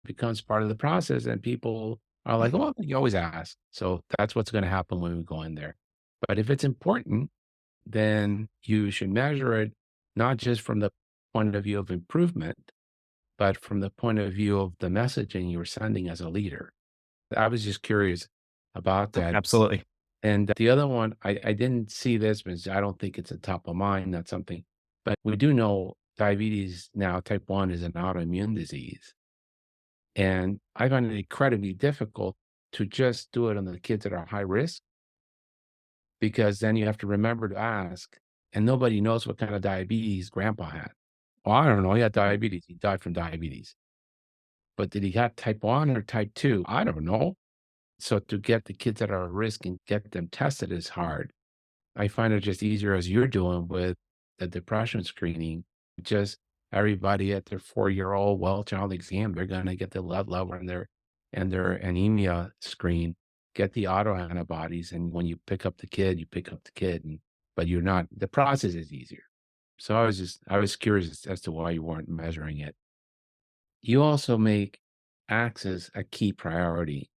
Speaker 1: It becomes part of the process, and people are like, "Oh, you always ask." So that's what's going to happen when we go in there. But if it's important, then you should measure it not just from the point of view of improvement, but from the point of view of the messaging you're sending as a leader. I was just curious about that.
Speaker 3: Absolutely.
Speaker 1: And the other one, I didn't see this because I don't think it's a top of mind, not something, but we do know diabetes now, type 1 is an autoimmune disease. And I find it incredibly difficult to just do it on the kids that are high risk because then you have to remember to ask, and nobody knows what kind of diabetes grandpa had. Well, I don't know. He had diabetes. He died from diabetes. But did he have type 1 or type 2? I don't know. So to get the kids that are at risk and get them tested is hard. I find it just easier as you're doing with the depression screening. Just everybody at their 4-year-old well child exam, they're gonna get the lead level and their anemia screen, get the autoantibodies, and when you pick up the kid, you pick up the kid, and but you're not the process is easier. So I was curious as to why you weren't measuring it. You also make access a key priority.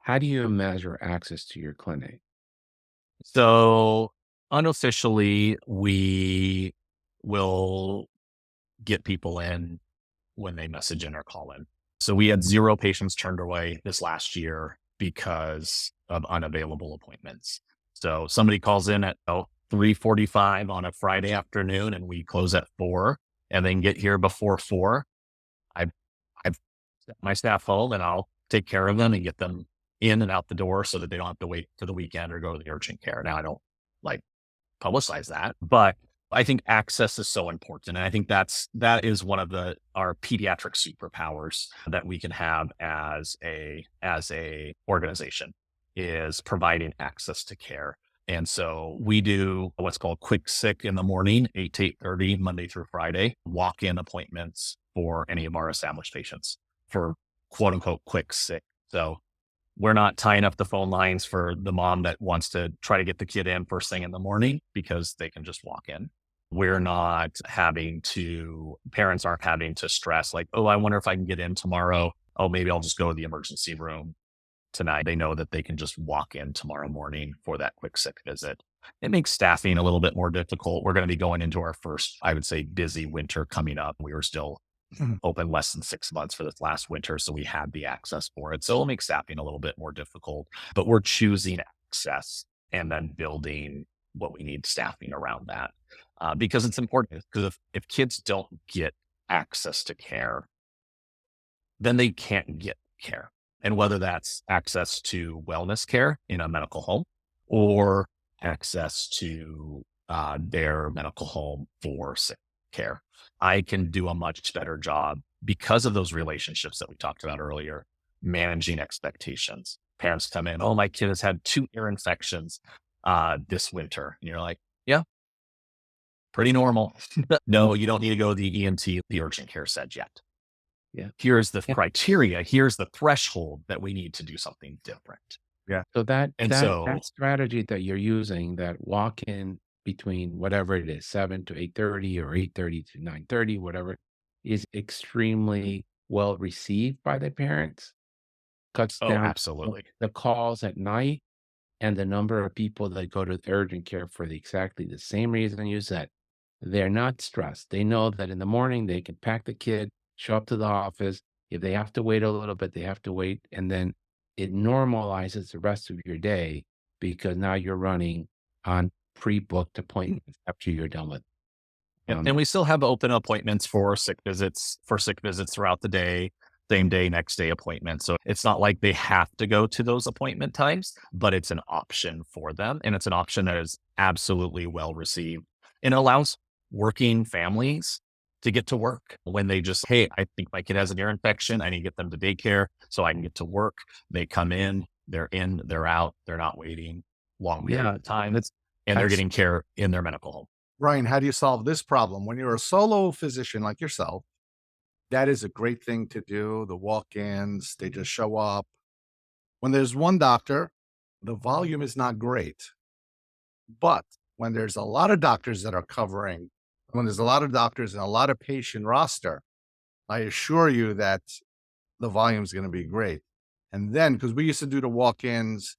Speaker 1: How do you measure access to your clinic?
Speaker 3: So unofficially, we will get people in when they message in or call in. So we had 0 patients turned away this last year because of unavailable appointments. So somebody calls in at 3:45 on a Friday afternoon and we close at 4 and they can get here before 4. I I've sent my staff home and I'll take care of them and get them in and out the door so that they don't have to wait for the weekend or go to the urgent care. Now I don't like publicize that, but I think access is so important. And I think that is one of our pediatric superpowers that we can have as a organization is providing access to care. And so we do what's called quick sick in the morning, 8 to 8:30, Monday through Friday, walk-in appointments for any of our established patients for quote unquote quick sick. So we're not tying up the phone lines for the mom that wants to try to get the kid in first thing in the morning because they can just walk in. We're not parents aren't having to stress like, oh, I wonder if I can get in tomorrow. Oh, maybe I'll just go to the emergency room tonight. They know that they can just walk in tomorrow morning for that quick sick visit. It makes staffing a little bit more difficult. We're going to be going into our first, I would say, busy winter coming up. We were still open less than 6 months for this last winter. So we had the access for it. So it'll make staffing a little bit more difficult, but we're choosing access and then building what we need staffing around that. Because it's important because if kids don't get access to care, then they can't get care. And whether that's access to wellness care in a medical home or access to their medical home for sick care, I can do a much better job because of those relationships that we talked about earlier, managing expectations. Parents come in, oh, my kid has had 2 ear infections this winter. And you're like, yeah, pretty normal. No, you don't need to go to the ENT, the urgent care said yet.
Speaker 1: Yeah.
Speaker 3: Here's the
Speaker 1: Yeah.
Speaker 3: criteria. Here's the threshold that we need to do something different.
Speaker 2: Yeah.
Speaker 1: So that
Speaker 3: And
Speaker 1: that
Speaker 3: so,
Speaker 1: that strategy that you're using, that walk in between whatever it is, 7 to 8:30 or 8:30 to 9:30, whatever, is extremely well received by the parents. Cuts
Speaker 3: oh,
Speaker 1: down
Speaker 3: absolutely.
Speaker 1: the calls at night and the number of people that go to the urgent care for exactly the same reason you said. They're not stressed. They know that in the morning they can pack the kid, show up to the office. If they have to wait a little bit, they have to wait. And then it normalizes the rest of your day because now you're running on pre-booked appointments after you're done with.
Speaker 3: Yep, and
Speaker 1: Um,
Speaker 3: we still have open appointments for sick visits throughout the day, same day, next day appointments. So it's not like they have to go to those appointment times, but it's an option for them. And it's an option that is absolutely well received and allows working families to get to work when they just, hey, I think my kid has an ear infection. I need to get them to daycare so I can get to work. They come in, they're out, they're not waiting long periods
Speaker 1: yeah,
Speaker 3: of time. And they're
Speaker 1: that's
Speaker 3: getting care in their medical home.
Speaker 2: Ryan, how do you solve this problem? When you're a solo physician like yourself, that is a great thing to do. The walk-ins, they just show up. When there's one doctor, the volume is not great. But when there's a lot of doctors that are covering, when there's a lot of doctors and a lot of patient roster, I assure you that the volume is going to be great. And then, because we used to do the walk-ins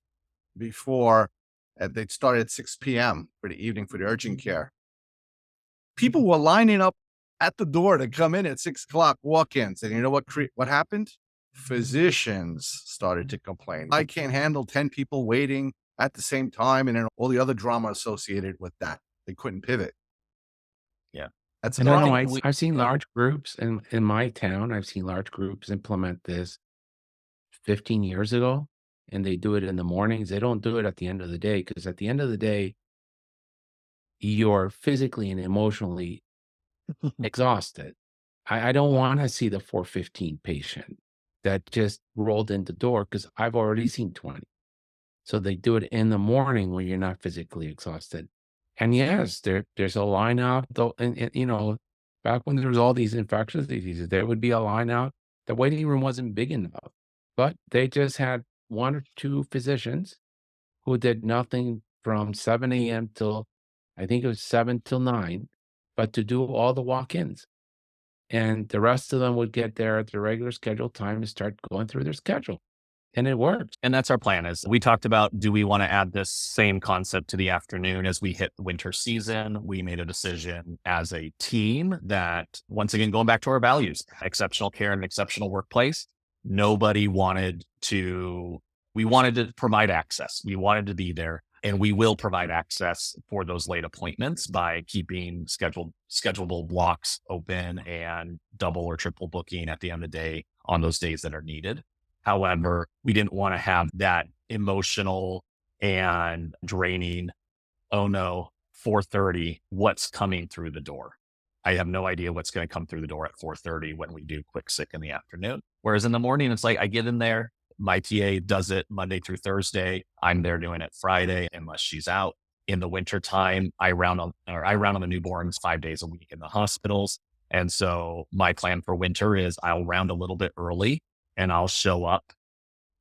Speaker 2: before, they'd start at 6 p.m. for the evening for the urgent care. People were lining up at the door to come in at 6 o'clock walk-ins. And you know what happened? Physicians started to complain. I can't handle 10 people waiting at the same time, and then all the other drama associated with that. They couldn't pivot.
Speaker 3: Yeah.
Speaker 2: That's a
Speaker 1: and I
Speaker 3: And I
Speaker 1: know
Speaker 3: think
Speaker 2: problem.
Speaker 3: we
Speaker 1: I've seen large groups in my town. I've seen large groups implement this 15 years ago, and they do it in the mornings. They don't do it at the end of the day because at the end of the day, you're physically and emotionally exhausted. I don't want to see the 4:15 patient that just rolled in the door because I've already seen 20. So they do it in the morning when you're not physically exhausted. And yes, there's a line out though, and back when there was all these infectious diseases, there would be a line out. The waiting room wasn't big enough, but they just had one or two physicians who did nothing from 7 a.m. till I think it was 7 till 9, but to do all the walk-ins. And the rest of them would get there at their regular scheduled time and start going through their schedule. And it worked.
Speaker 3: And that's our plan is we talked about, do we want to add this same concept to the afternoon as we hit the winter season? We made a decision as a team that, once again, going back to our values, exceptional care and exceptional workplace, nobody wanted to, we wanted to provide access. We wanted to be there, and we will provide access for those late appointments by keeping schedulable blocks open and double or triple booking at the end of the day on those days that are needed. However, we didn't want to have that emotional and draining, oh no, 4:30, what's coming through the door? I have no idea what's going to come through the door at 4:30 when we do quick sick in the afternoon. Whereas in the morning, it's like I get in there, my TA does it Monday through Thursday. I'm there doing it Friday unless she's out. In the wintertime, I round on the newborns 5 days a week in the hospitals. And so my plan for winter is I'll round a little bit early and I'll show up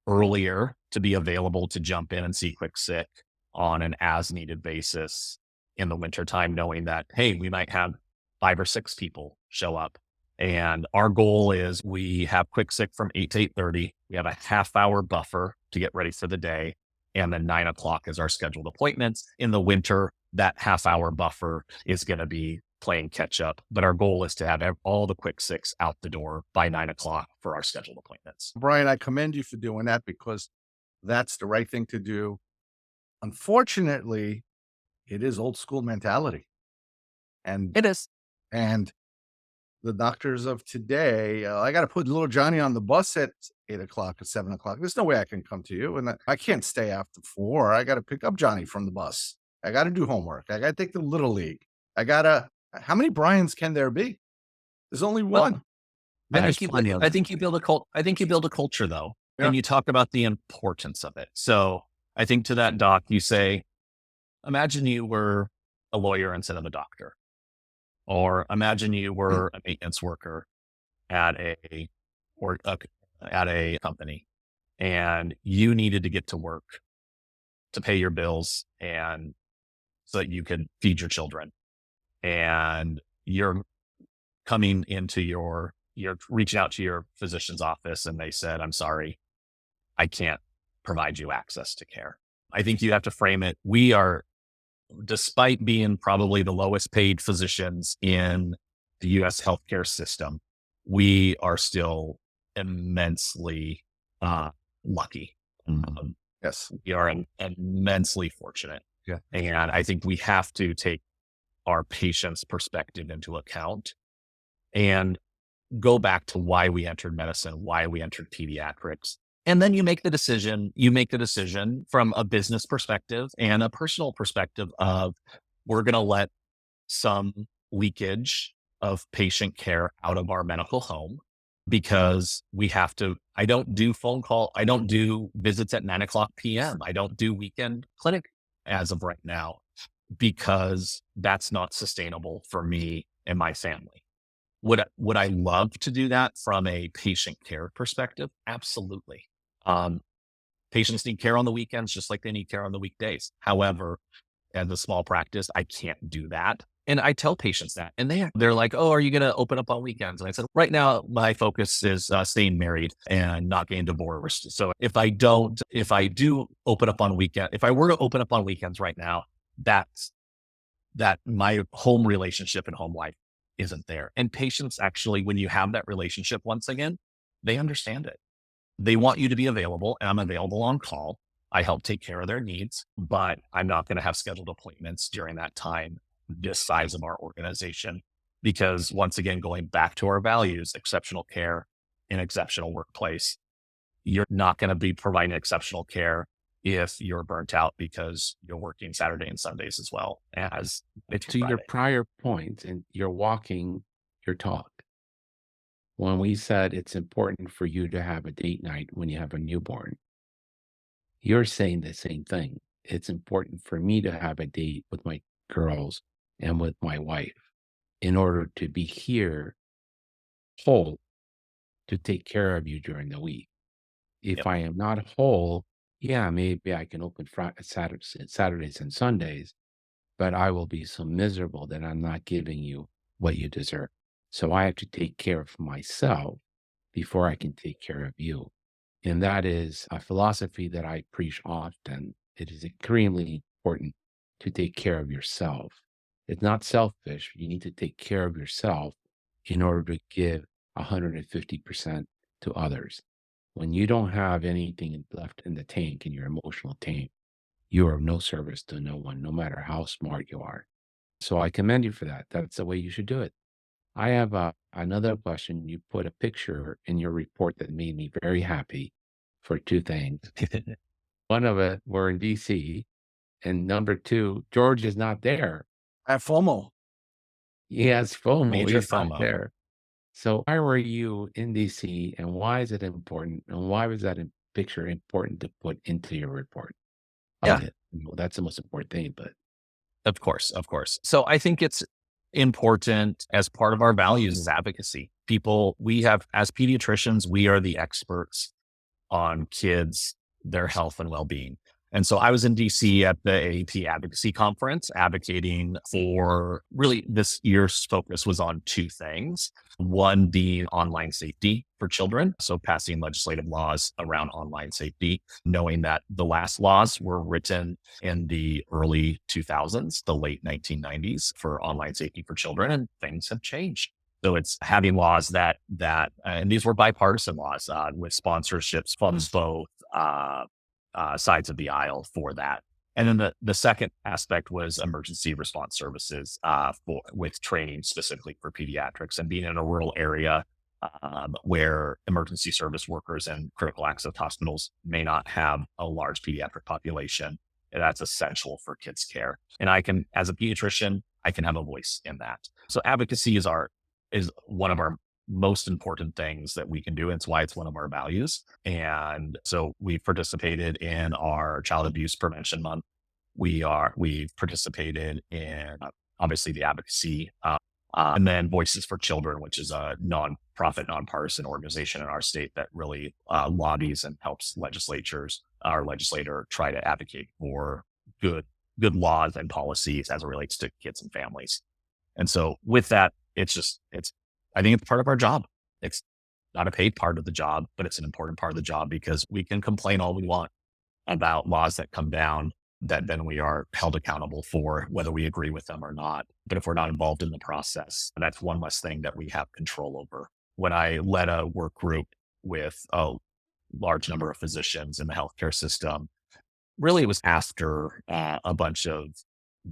Speaker 3: earlier to be available to jump in and see quick sick on an as needed basis in the wintertime, knowing that, hey, we might have 5 or 6 people show up. And our goal is we have quick sick from 8 to 8:30. We have a half-hour buffer to get ready for the day. And then 9 o'clock is our scheduled appointments. In the winter, that half-hour buffer is going to be playing catch up. But our goal is to have all the quick six out the door by 9 o'clock for our scheduled appointments.
Speaker 2: Brian, I commend you for doing that because that's the right thing to do. Unfortunately, it is old school mentality. And
Speaker 3: It is.
Speaker 2: and the doctors of today, I got to put little Johnny on the bus at 8 o'clock or 7 o'clock. There's no way I can come to you. And I can't stay after 4. I got to pick up Johnny from the bus. I got to do homework. I got to take the little league. How many Brians can there be? There's only
Speaker 3: Well,
Speaker 2: one.
Speaker 1: There's plenty of
Speaker 3: I think you build I think you build a culture though,
Speaker 2: Yeah.
Speaker 3: and you talk about the importance of it. So I think to that doc, you say, imagine you were a lawyer instead of a doctor, or imagine you were a maintenance worker at at a company, and you needed to get to work to pay your bills and so that you could feed your children. And you're you're reaching out to your physician's office and they said, I'm sorry, I can't provide you access to care. I think you have to frame it. We are, despite being probably the lowest paid physicians in the US healthcare system, we are still immensely lucky.
Speaker 2: Yes.
Speaker 3: We are immensely fortunate.
Speaker 2: Yeah.
Speaker 3: And I think we have to take our patient's perspective into account and go back to why we entered medicine, why we entered pediatrics. And then you make the decision from a business perspective and a personal perspective of, we're going to let some leakage of patient care out of our medical home because we have to. I don't do I don't do visits at 9 o'clock PM. I don't do weekend clinic as of right now because that's not sustainable for me and my family. Would I love to do that from a patient care perspective? Absolutely. Patients need care on the weekends, just like they need care on the weekdays. However, as a small practice, I can't do that. And I tell patients that, and they're like, "Oh, are you going to open up on weekends?" And I said, "Right now, my focus is staying married and not getting divorced. So if I do open up on if I were to open up on weekends right now, that my home relationship and home life isn't there." And patients actually, when you have that relationship, once again, they understand it. They want you to be available, and I'm available on call. I help take care of their needs, but I'm not going to have scheduled appointments during that time, this size of our organization, because once again, going back to our values, exceptional care and exceptional workplace, you're not going to be providing exceptional care if you're burnt out because you're working Saturday and Sundays as well as
Speaker 1: to your
Speaker 3: Friday.
Speaker 1: prior point, and you're walking your talk. When we said it's important for you to have a date night when you have a newborn, you're saying the same thing. It's important for me to have a date with my girls and with my wife in order to be here whole to take care of you during the week. If
Speaker 3: Yep.
Speaker 1: I am not whole, yeah, maybe I can open Saturdays and Sundays, but I will be so miserable that I'm not giving you what you deserve. So I have to take care of myself before I can take care of you. And that is a philosophy that I preach often. It is extremely important to take care of yourself. It's not selfish. You need to take care of yourself in order to give 150% to others. When you don't have anything left in the tank, in your emotional tank, you are of no service to no one, no matter how smart you are. So I commend you for that. That's the way you should do it. I have another question. You put a picture in your report that made me very happy for two things. One of it, we're in DC, and number two, George is not there.
Speaker 2: I have FOMO.
Speaker 1: He has FOMO.
Speaker 3: Major
Speaker 1: He's not
Speaker 3: FOMO.
Speaker 1: there. So why were you in DC, and why is it important? And why was that picture important to put into your report?
Speaker 3: Yeah.
Speaker 1: That's the most important thing. But
Speaker 3: Of course, of course. So I think it's important as part of our values is advocacy. People, we have, as pediatricians, we are the experts on kids, their health and well-being. And so I was in DC at the AAP Advocacy Conference advocating for really this year's focus was on two things. One being online safety for children. So passing legislative laws around online safety, knowing that the last laws were written in the early 2000s, the late 1990s for online safety for children, and things have changed. So it's having laws and these were bipartisan laws with sponsorships from both sides of the aisle for that. And then the second aspect was emergency response services with training specifically for pediatrics and being in a rural area where emergency service workers and critical access hospitals may not have a large pediatric population. And that's essential for kids' care. And as a pediatrician, I can have a voice in that. So advocacy is one of our most important things that we can do. It's why it's one of our values. And so we participated in our Child Abuse Prevention Month. We've participated in obviously the advocacy, and then Voices for Children, which is a nonprofit, nonpartisan organization in our state that really lobbies and helps our legislator try to advocate for good laws and policies as it relates to kids and families. And so with that, I think it's part of our job. It's not a paid part of the job, but it's an important part of the job because we can complain all we want about laws that come down that then we are held accountable for, whether we agree with them or not. But if we're not involved in the process, that's one less thing that we have control over. When I led a work group with a large number of physicians in the healthcare system, really it was after a bunch of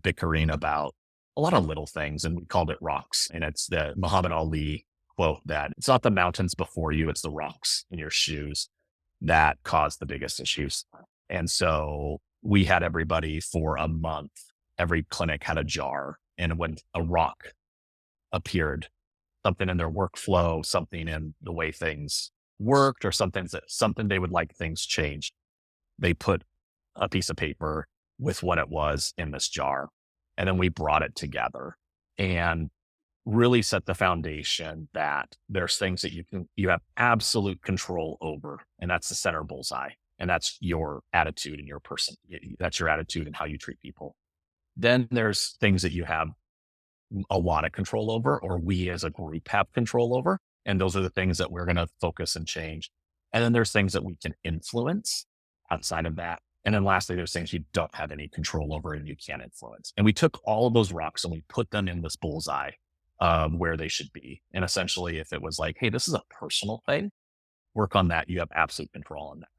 Speaker 3: bickering about a lot of little things, and we called it rocks. And it's the Muhammad Ali quote that it's not the mountains before you, it's the rocks in your shoes that cause the biggest issues. And so we had everybody for a month, every clinic had a jar. And when a rock appeared, something in their workflow, something in the way things worked, or something they would like things changed, they put a piece of paper with what it was in this jar. And then we brought it together and really set the foundation that there's things that you have absolute control over. And that's the center bullseye. And that's your attitude and your person. That's your attitude and how you treat people. Then there's things that you have a lot of control over, or we as a group have control over. And those are the things that we're going to focus and change. And then there's things that we can influence outside of that. And then lastly, there's things you don't have any control over and you can't influence. And we took all of those rocks and we put them in this bullseye where they should be. And essentially, if it was like, hey, this is a personal thing, work on that. You have absolute control on that.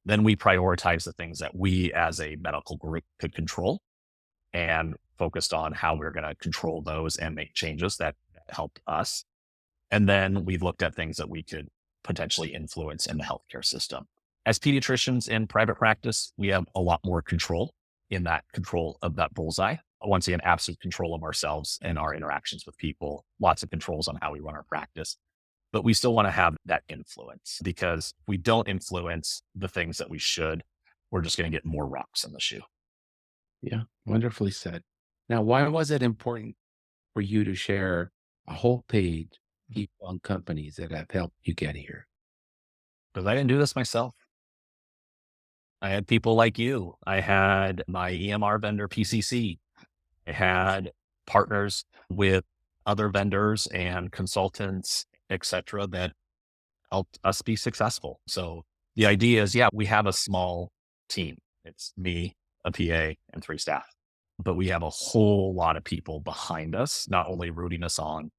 Speaker 3: Then we prioritize the things that we as a medical group could control and focused on how we're going to control those and make changes that help us. And then we looked at things that we could potentially influence in the healthcare system. As pediatricians in private practice, we have a lot more control in that control of that bullseye. Once again, absolute control of ourselves and our interactions with people, lots of controls on how we run our practice. But we still want to have that influence, because if we don't influence the things that we should, we're just going to get more rocks in the shoe.
Speaker 1: yeah, wonderfully said. Now, why was it important for you to share a whole page of people and companies that have helped you get here?
Speaker 3: Because I didn't do this myself. I had people like you. I had my EMR vendor, PCC. I had partners with other vendors and consultants, et cetera, that helped us be successful. So the idea is, yeah, we have a small team. It's me, a PA, and 3 staff, but we have a whole lot of people behind us, not only rooting us on,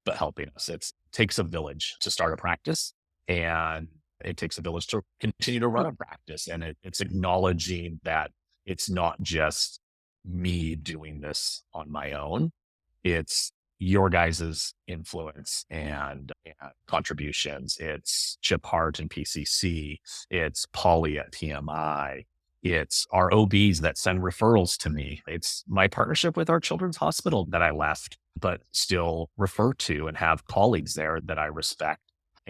Speaker 3: but helping us. It takes a village to start a practice, and it takes a village to continue to run a practice. And it's acknowledging that it's not just me doing this on my own. It's your guys's influence and contributions. It's Chip Hart and PCC. It's Polly at PMI. It's our OBs that send referrals to me. It's my partnership with our children's hospital that I left, but still refer to and have colleagues there that I respect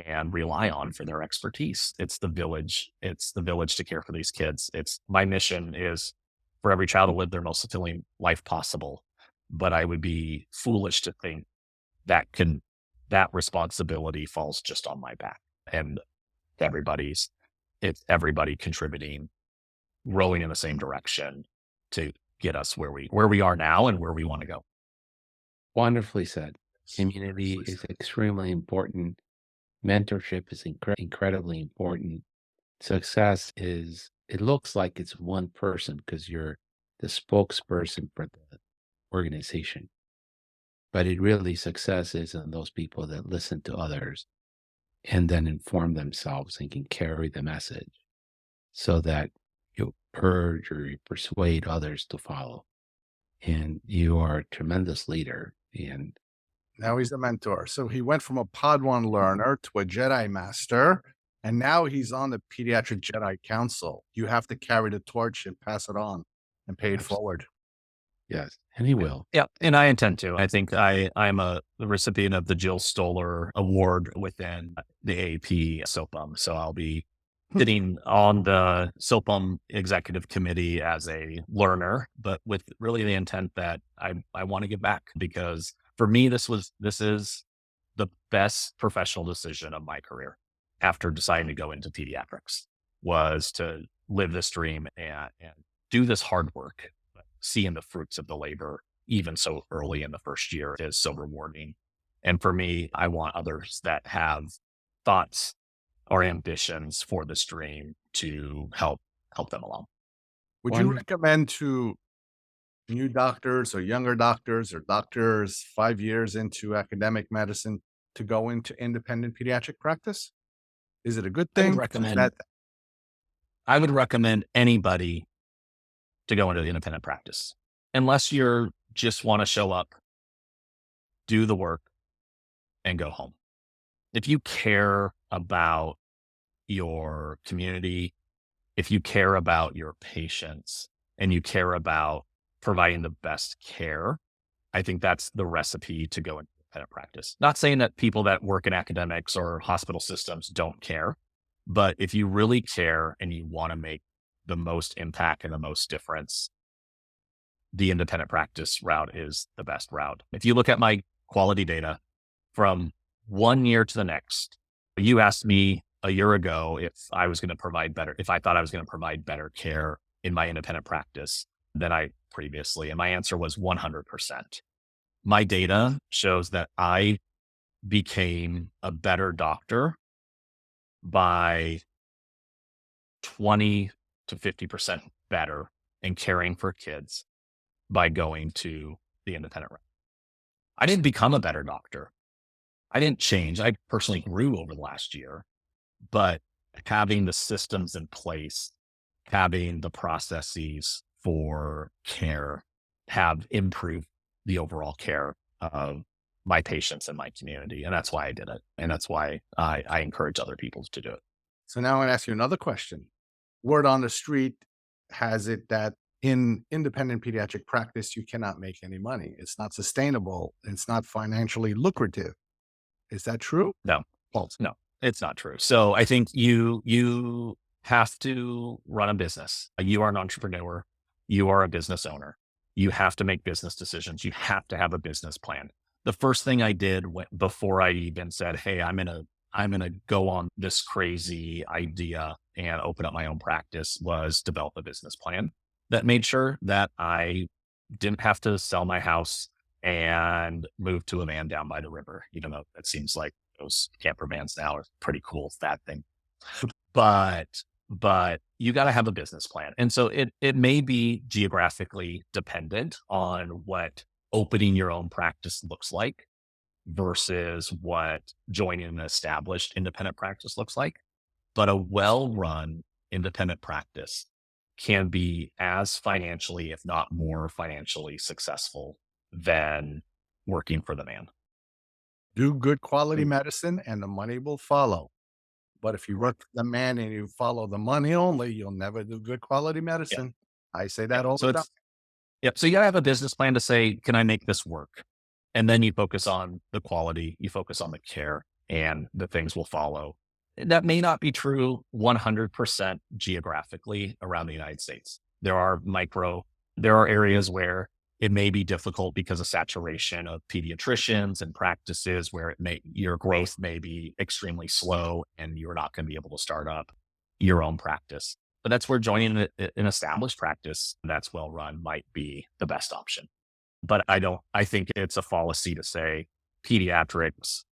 Speaker 3: and rely on for their expertise. It's the village. It's the village to care for these kids. It's my mission is for every child to live their most fulfilling life possible. But I would be foolish to think that responsibility falls just on my back. And everybody's it's everybody contributing, rowing in the same direction to get us where we are now and where we want to go.
Speaker 1: Wonderfully said. Community is extremely important. Mentorship is incredibly important. Success is, it looks like it's one person because you're the spokesperson for the organization. But it really, success is in those people that listen to others and then inform themselves and can carry the message so that you urge or you persuade others to follow. And you are a tremendous leader. And
Speaker 2: Now he's a mentor. So he went from a Padawan learner to a Jedi Master, and now he's on the Pediatric Jedi Council. You have to carry the torch and pass it on and pay it forward.
Speaker 1: yes, and he will.
Speaker 3: Yeah, and I intend to. I think I'm the recipient of the Jill Stoller Award within the AAP SOPUM. So I'll be sitting on the SOPUM executive committee as a learner, but with really the intent that I want to give back, because for me this is the best professional decision of my career after deciding to go into pediatrics, was to live this dream and do this hard work, seeing the fruits of the labor even so early in the first year is so rewarding. And for me, I want others that have thoughts or ambitions for this dream to help them along.
Speaker 2: Would you
Speaker 1: Wonderful.
Speaker 2: recommend to new doctors or younger doctors or doctors 5 years into academic medicine to go into independent pediatric practice? Is it a good
Speaker 3: I would
Speaker 2: thing? Is
Speaker 3: recommend
Speaker 2: that
Speaker 3: I would recommend anybody to go into the independent practice, unless you're just want to show up, do the work, and go home. If you care about your community, if you care about your patients, and you care about providing the best care, I think that's the recipe to go into independent practice. Not saying that people that work in academics or hospital systems don't care, but if you really care and you want to make the most impact and the most difference, the independent practice route is the best route. If you look at my quality data from one year to the next, you asked me a year ago if I thought I was going to provide better care in my independent practice than I previously. And my answer was 100%. My data shows that I became a better doctor by 20 to 50% better in caring for kids by going to the independent route. I didn't become a better doctor. I didn't change. I personally grew over the last year, but having the systems in place, having the processes for care have improved the overall care of my patients and my community. And that's why I did it. And that's why I encourage other people to do it.
Speaker 2: so? Now I'm going to ask you another question. Word on the street has it that in independent pediatric practice, you cannot make any money. It's not sustainable. It's not financially lucrative. Is that true?
Speaker 3: No, well, no, it's not true. So I think you have to run a business. You are an entrepreneur. You are a business owner. You have to make business decisions. You have to have a business plan. The first thing I did before I even said, "Hey, I'm gonna go on this crazy idea and open up my own practice," was develop a business plan that made sure that I didn't have to sell my house, and moved to a van down by the river, even though it seems like those camper vans now are pretty cool, that thing. But you got to have a business plan. And so it may be geographically dependent on what opening your own practice looks like versus what joining an established independent practice looks like. But a well-run independent practice can be as financially, if not more financially successful than working for the man.
Speaker 2: Do good quality medicine and the money will follow. But if you work for the man and you follow the money only, you'll never do good quality
Speaker 3: Yeah.
Speaker 2: medicine. I say
Speaker 3: Yeah.
Speaker 2: that all
Speaker 3: So
Speaker 2: the time.
Speaker 3: it's Yep. So you gotta have a business plan to say, can I make this work? And then you focus on the quality, you focus on the care, and the things will follow. That may not be true 100% geographically around the United States. There are areas where it may be difficult because of saturation of pediatricians and practices where your growth may be extremely slow and you're not going to be able to start up your own practice. But that's where joining an established practice that's well run might be the best option. But I think it's a fallacy to say pediatrics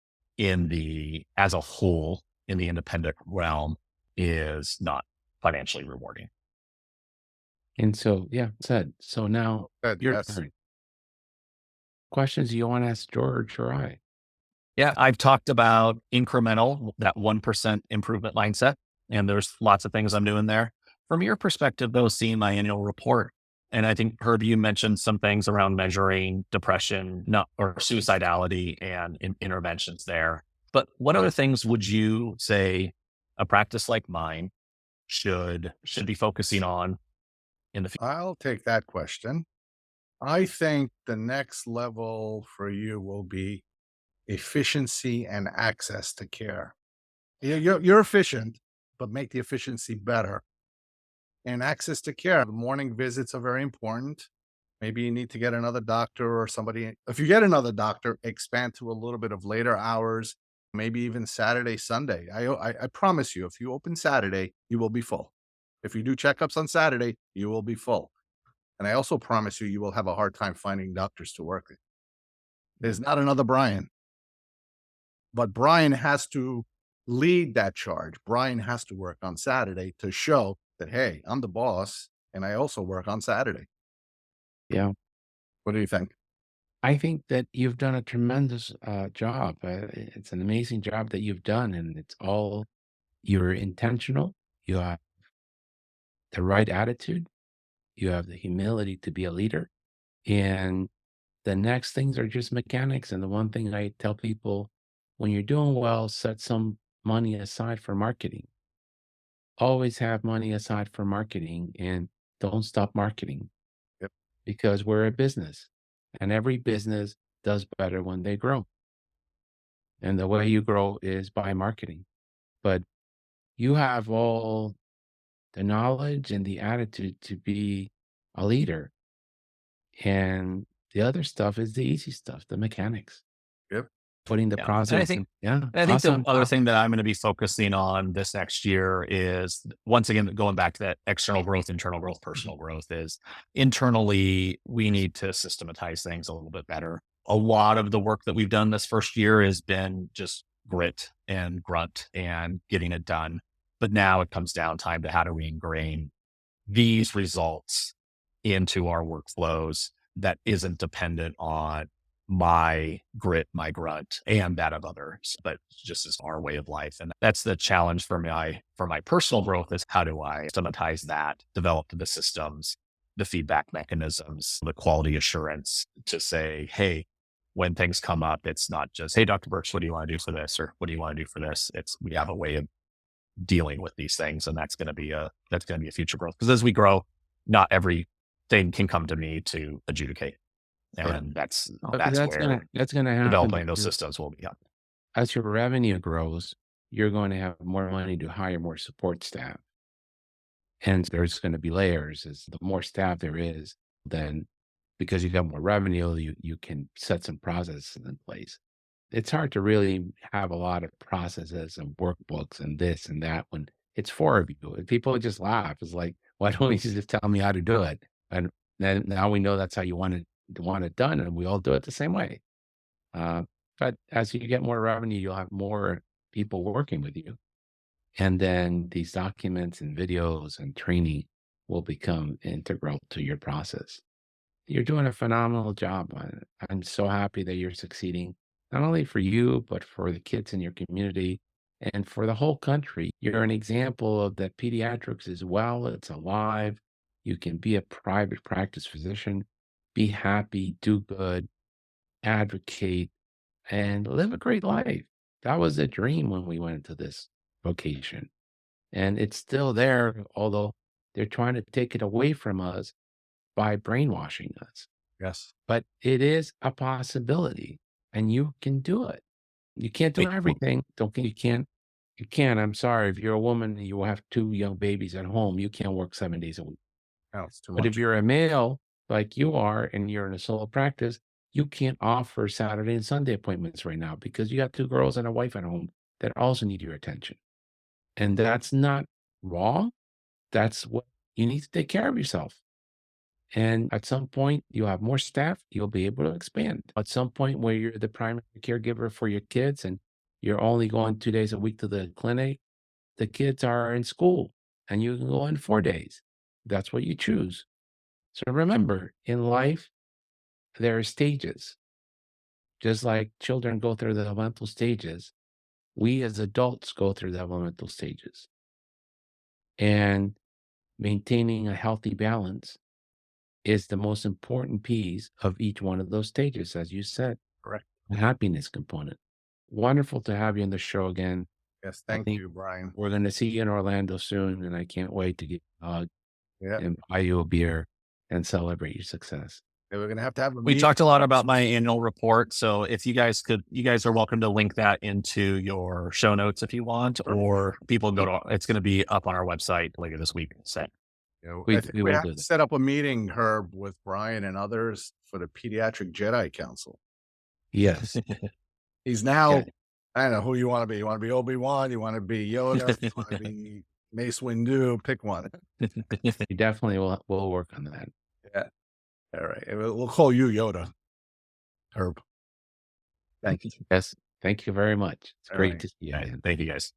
Speaker 3: as a whole in the independent realm is not financially rewarding.
Speaker 1: And so, yeah, said. So now
Speaker 2: Good,
Speaker 1: your
Speaker 2: yes.
Speaker 1: turn. Questions you want to ask George or I?
Speaker 3: Yeah, I've talked about incremental, that 1% improvement mindset, and there's lots of things I'm doing there. From your perspective, though, seeing my annual report, and I think heard you mention some things around measuring depression, not or suicidality, and interventions there. But what other things would you say a practice like mine should be focusing on in the future?
Speaker 2: I'll take that question. I think the next level for you will be efficiency and access to care. You're efficient, but make the efficiency better. And access to care. The morning visits are very important. Maybe you need to get another doctor or somebody. If you get another doctor, expand to a little bit of later hours, maybe even Saturday, Sunday. I promise you, if you open Saturday, you will be full. If you do checkups on Saturday, you will be full. And I also promise you, you will have a hard time finding doctors to work with.
Speaker 1: Yeah.
Speaker 2: There's not another Brian, but Brian has to lead that charge. Brian has to work on Saturday to show that, hey, I'm the boss and I also work on Saturday.
Speaker 1: Yeah.
Speaker 2: What do you think?
Speaker 1: I think that you've done a tremendous job. It's an amazing job that you've done, and you're intentional. You have the right attitude. You have the humility to be a leader. And the next things are just mechanics. And the one thing I tell people when you're doing well, set some money aside for marketing. Always have money aside for marketing and don't stop marketing
Speaker 2: Yep.
Speaker 1: because we're a business and every business does better when they grow. And the way you grow is by marketing. But you have all the knowledge and the attitude to be a leader. And the other stuff is the easy stuff, the mechanics,
Speaker 2: Yep.
Speaker 1: putting the
Speaker 3: Yeah. And I
Speaker 1: process
Speaker 3: think
Speaker 1: in. Yeah.
Speaker 3: And I think the
Speaker 1: Awesome.
Speaker 3: other
Speaker 1: Wow.
Speaker 3: thing that I'm going to be focusing on this next year is once again going back to that external growth, internal growth, personal growth is internally we need to systematize things a little bit better. A lot of the work that we've done this first year has been just grit and grunt and getting it done. But now it comes down time to how do we ingrain these results into our workflows that isn't dependent on my grit, my grunt, and that of others, but just as our way of life. And that's the challenge for my personal growth is how do I systematize that, develop the systems, the feedback mechanisms, the quality assurance to say, hey, when things come up, it's not just, hey, Dr. Birch, what do you want to do for this? Or what do you want to do for this? We have a way of dealing with these things. And that's going to be a future growth. Because as we grow, not every thing can come to me to adjudicate.
Speaker 2: Right.
Speaker 3: And
Speaker 1: But
Speaker 3: that's where
Speaker 1: that's gonna happen
Speaker 3: developing those
Speaker 1: because
Speaker 3: systems will be. Yeah.
Speaker 1: as your revenue grows, you're going to have more money to hire more support staff. And there's going to be layers. As the more staff there is, then because you got more revenue, you can set some processes in place. It's hard to really have a lot of processes and workbooks and this and that when it's four of you. And people just laugh. It's like, why don't you just tell me how to do it? And then now we know that's how you want it want it done, and we all do it the same way. Uh, but as you get more revenue, you'll have more people working with you. And then these documents and videos and training will become integral to your process. You're doing a phenomenal job on it. I'm so happy that you're succeeding, not only for you, but for the kids in your community and for the whole country. You're an example of that pediatrics is well, it's alive. You can be a private practice physician, be happy, do good, advocate, and live a great life. That was a dream when we went into this vocation. And it's still there, although they're trying to take it away from us by brainwashing us.
Speaker 2: Yes.
Speaker 1: But it is a possibility and you can do it. You can't do
Speaker 3: Wait,
Speaker 1: everything. Don't get you can. I'm sorry. If you're a woman and you have 2 young babies at home, you can't work 7 days a week.
Speaker 2: No, it's too
Speaker 1: But if
Speaker 2: much.
Speaker 1: you're a male like you are and you're in a solo practice, you can't offer Saturday and Sunday appointments right now because you got 2 girls and a wife at home that also need your attention. And that's not wrong. That's what you need to take care of yourself. And at some point, you'll have more staff, you'll be able to expand. At some point where you're the primary caregiver for your kids and you're only going 2 days a week to the clinic, the kids are in school and you can go in 4 days. That's what you choose. So remember, in life, there are stages. Just like children go through the developmental stages, we as adults go through the developmental stages. And maintaining a healthy balance is the most important piece of each one of those stages, as you said,
Speaker 2: Correct.
Speaker 1: the happiness component. Wonderful to have you on the show again.
Speaker 2: Yes.
Speaker 1: I
Speaker 2: Thank
Speaker 1: think
Speaker 2: you, Brian.
Speaker 1: we're going to see you in Orlando soon, and I can't wait to get a hug
Speaker 2: Yeah.
Speaker 1: and buy you a beer and celebrate your success.
Speaker 2: Yeah, we're gonna have to have a
Speaker 3: we
Speaker 2: meeting.
Speaker 3: talked a lot about my annual report. So if you guys are welcome to link that into your show notes if you want, or people go
Speaker 1: Yeah,
Speaker 3: to, it's going to be up on our website later this week. So
Speaker 2: You know, I
Speaker 1: we
Speaker 2: think
Speaker 1: we
Speaker 2: we
Speaker 1: will
Speaker 2: have
Speaker 1: do
Speaker 2: to
Speaker 1: that.
Speaker 2: set up a meeting, Herb, with Brian and others for the Pediatric Jedi Council.
Speaker 1: Yes.
Speaker 2: He's
Speaker 1: Yeah.
Speaker 2: now, I don't know who you want to be. You want to be Obi-Wan? You want to be Yoda? You want to be Mace Windu? Pick one.
Speaker 1: We definitely will work on that.
Speaker 2: Yeah. All right. We'll call you Yoda, Herb. Thank you.
Speaker 1: Yes. Thank you very much. It's
Speaker 2: All
Speaker 1: great
Speaker 2: right.
Speaker 1: to see you
Speaker 3: all right,
Speaker 1: again.
Speaker 3: thank you guys.